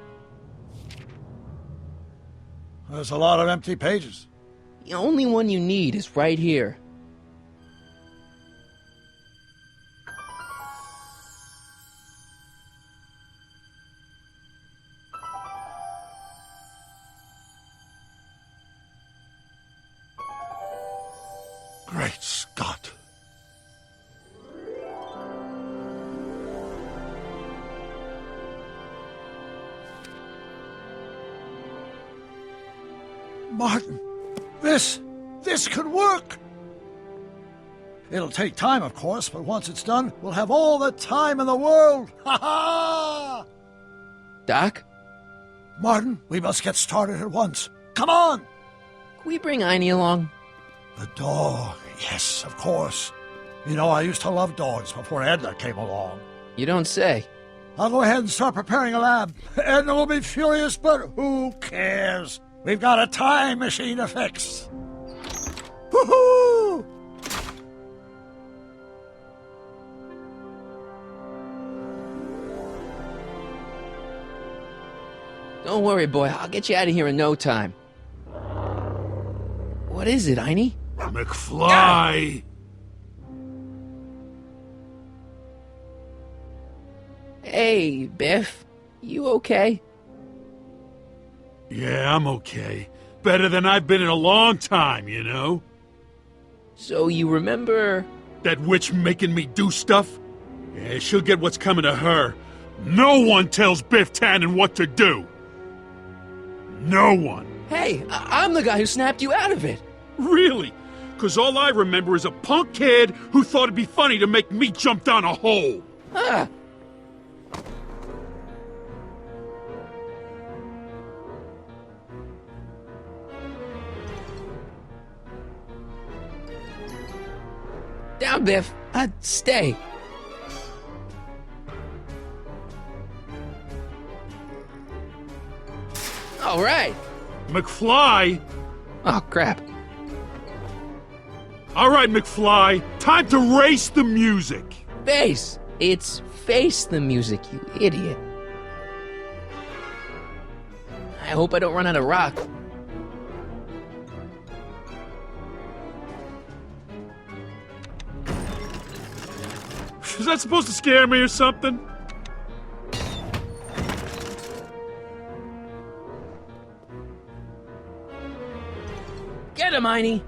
There's a lot of empty pages. The only one you need is right here. Great Scott. Martin, this could work. It'll take time, of course, but once it's done, we'll have all the time in the world. Ha ha! Doc? Martin, we must get started at once. Come on! Can we bring Einie along? The dog, yes, of course. You know, I used to love dogs before Edna came along. You don't say. I'll go ahead and start preparing a lab. Edna will be furious, but who cares? We've got a time machine to fix. Woohoo! Don't worry, boy. I'll get you out of here in no time. What is it, Einie? McFly! Hey, Biff. You okay? Yeah, I'm okay. Better than I've been in a long time, you know? So you remember... That witch making me do stuff? Yeah, she'll get what's coming to her. No one tells Biff Tannen what to do! No one! Hey, I'm the guy who snapped you out of it! Really? 'Cause all I remember is a punk kid who thought it'd be funny to make me jump down a hole! Ah! Down, Biff. Stay. All right. McFly? Oh, crap. All right, McFly. Time to race the music. Face. It's face the music, you idiot. I hope I don't run out of rock. Is that supposed to scare me or something? Get him, Einie!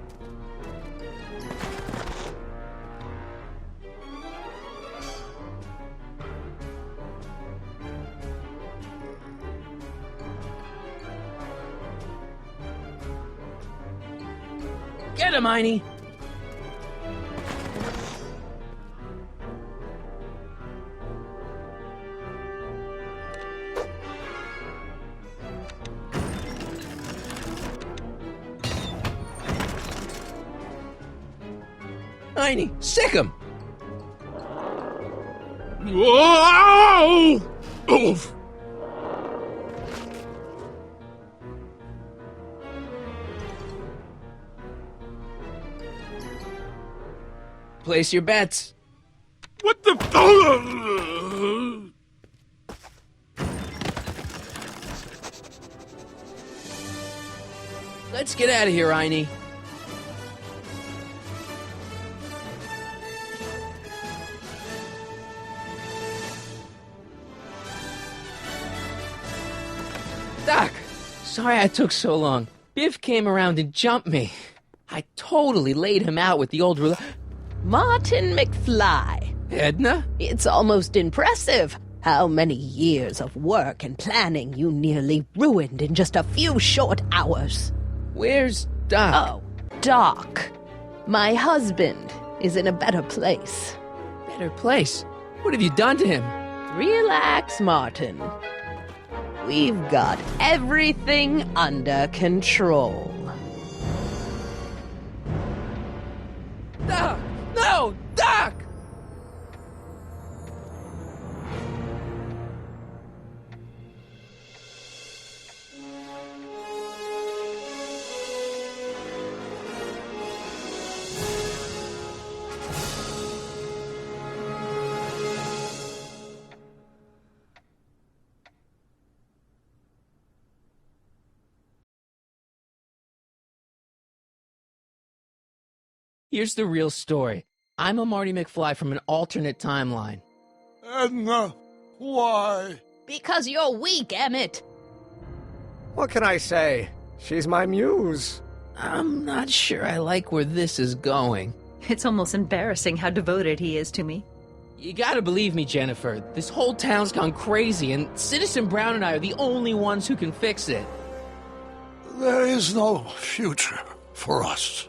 Get him, Einie! Einie, sick him! Whoa! Oof! Place your bets. What the Let's get out of here, Einie. Doc, sorry I took so long. Biff came around and jumped me. I totally laid him out with the old ruler. Martin McFly. Edna? It's almost impressive how many years of work and planning you nearly ruined in just a few short hours. Where's Doc? Oh, Doc. My husband is in a better place. Better place? What have you done to him? Relax, Martin. We've got everything under control. Doc! No! Doc! Here's the real story. I'm a Marty McFly from an alternate timeline. Edna, why? Because you're weak, Emmett. What can I say? She's my muse. I'm not sure I like where this is going. It's almost embarrassing how devoted he is to me. You gotta believe me, Jennifer. This whole town's gone crazy, and Citizen Brown and I are the only ones who can fix it. There is no future for us.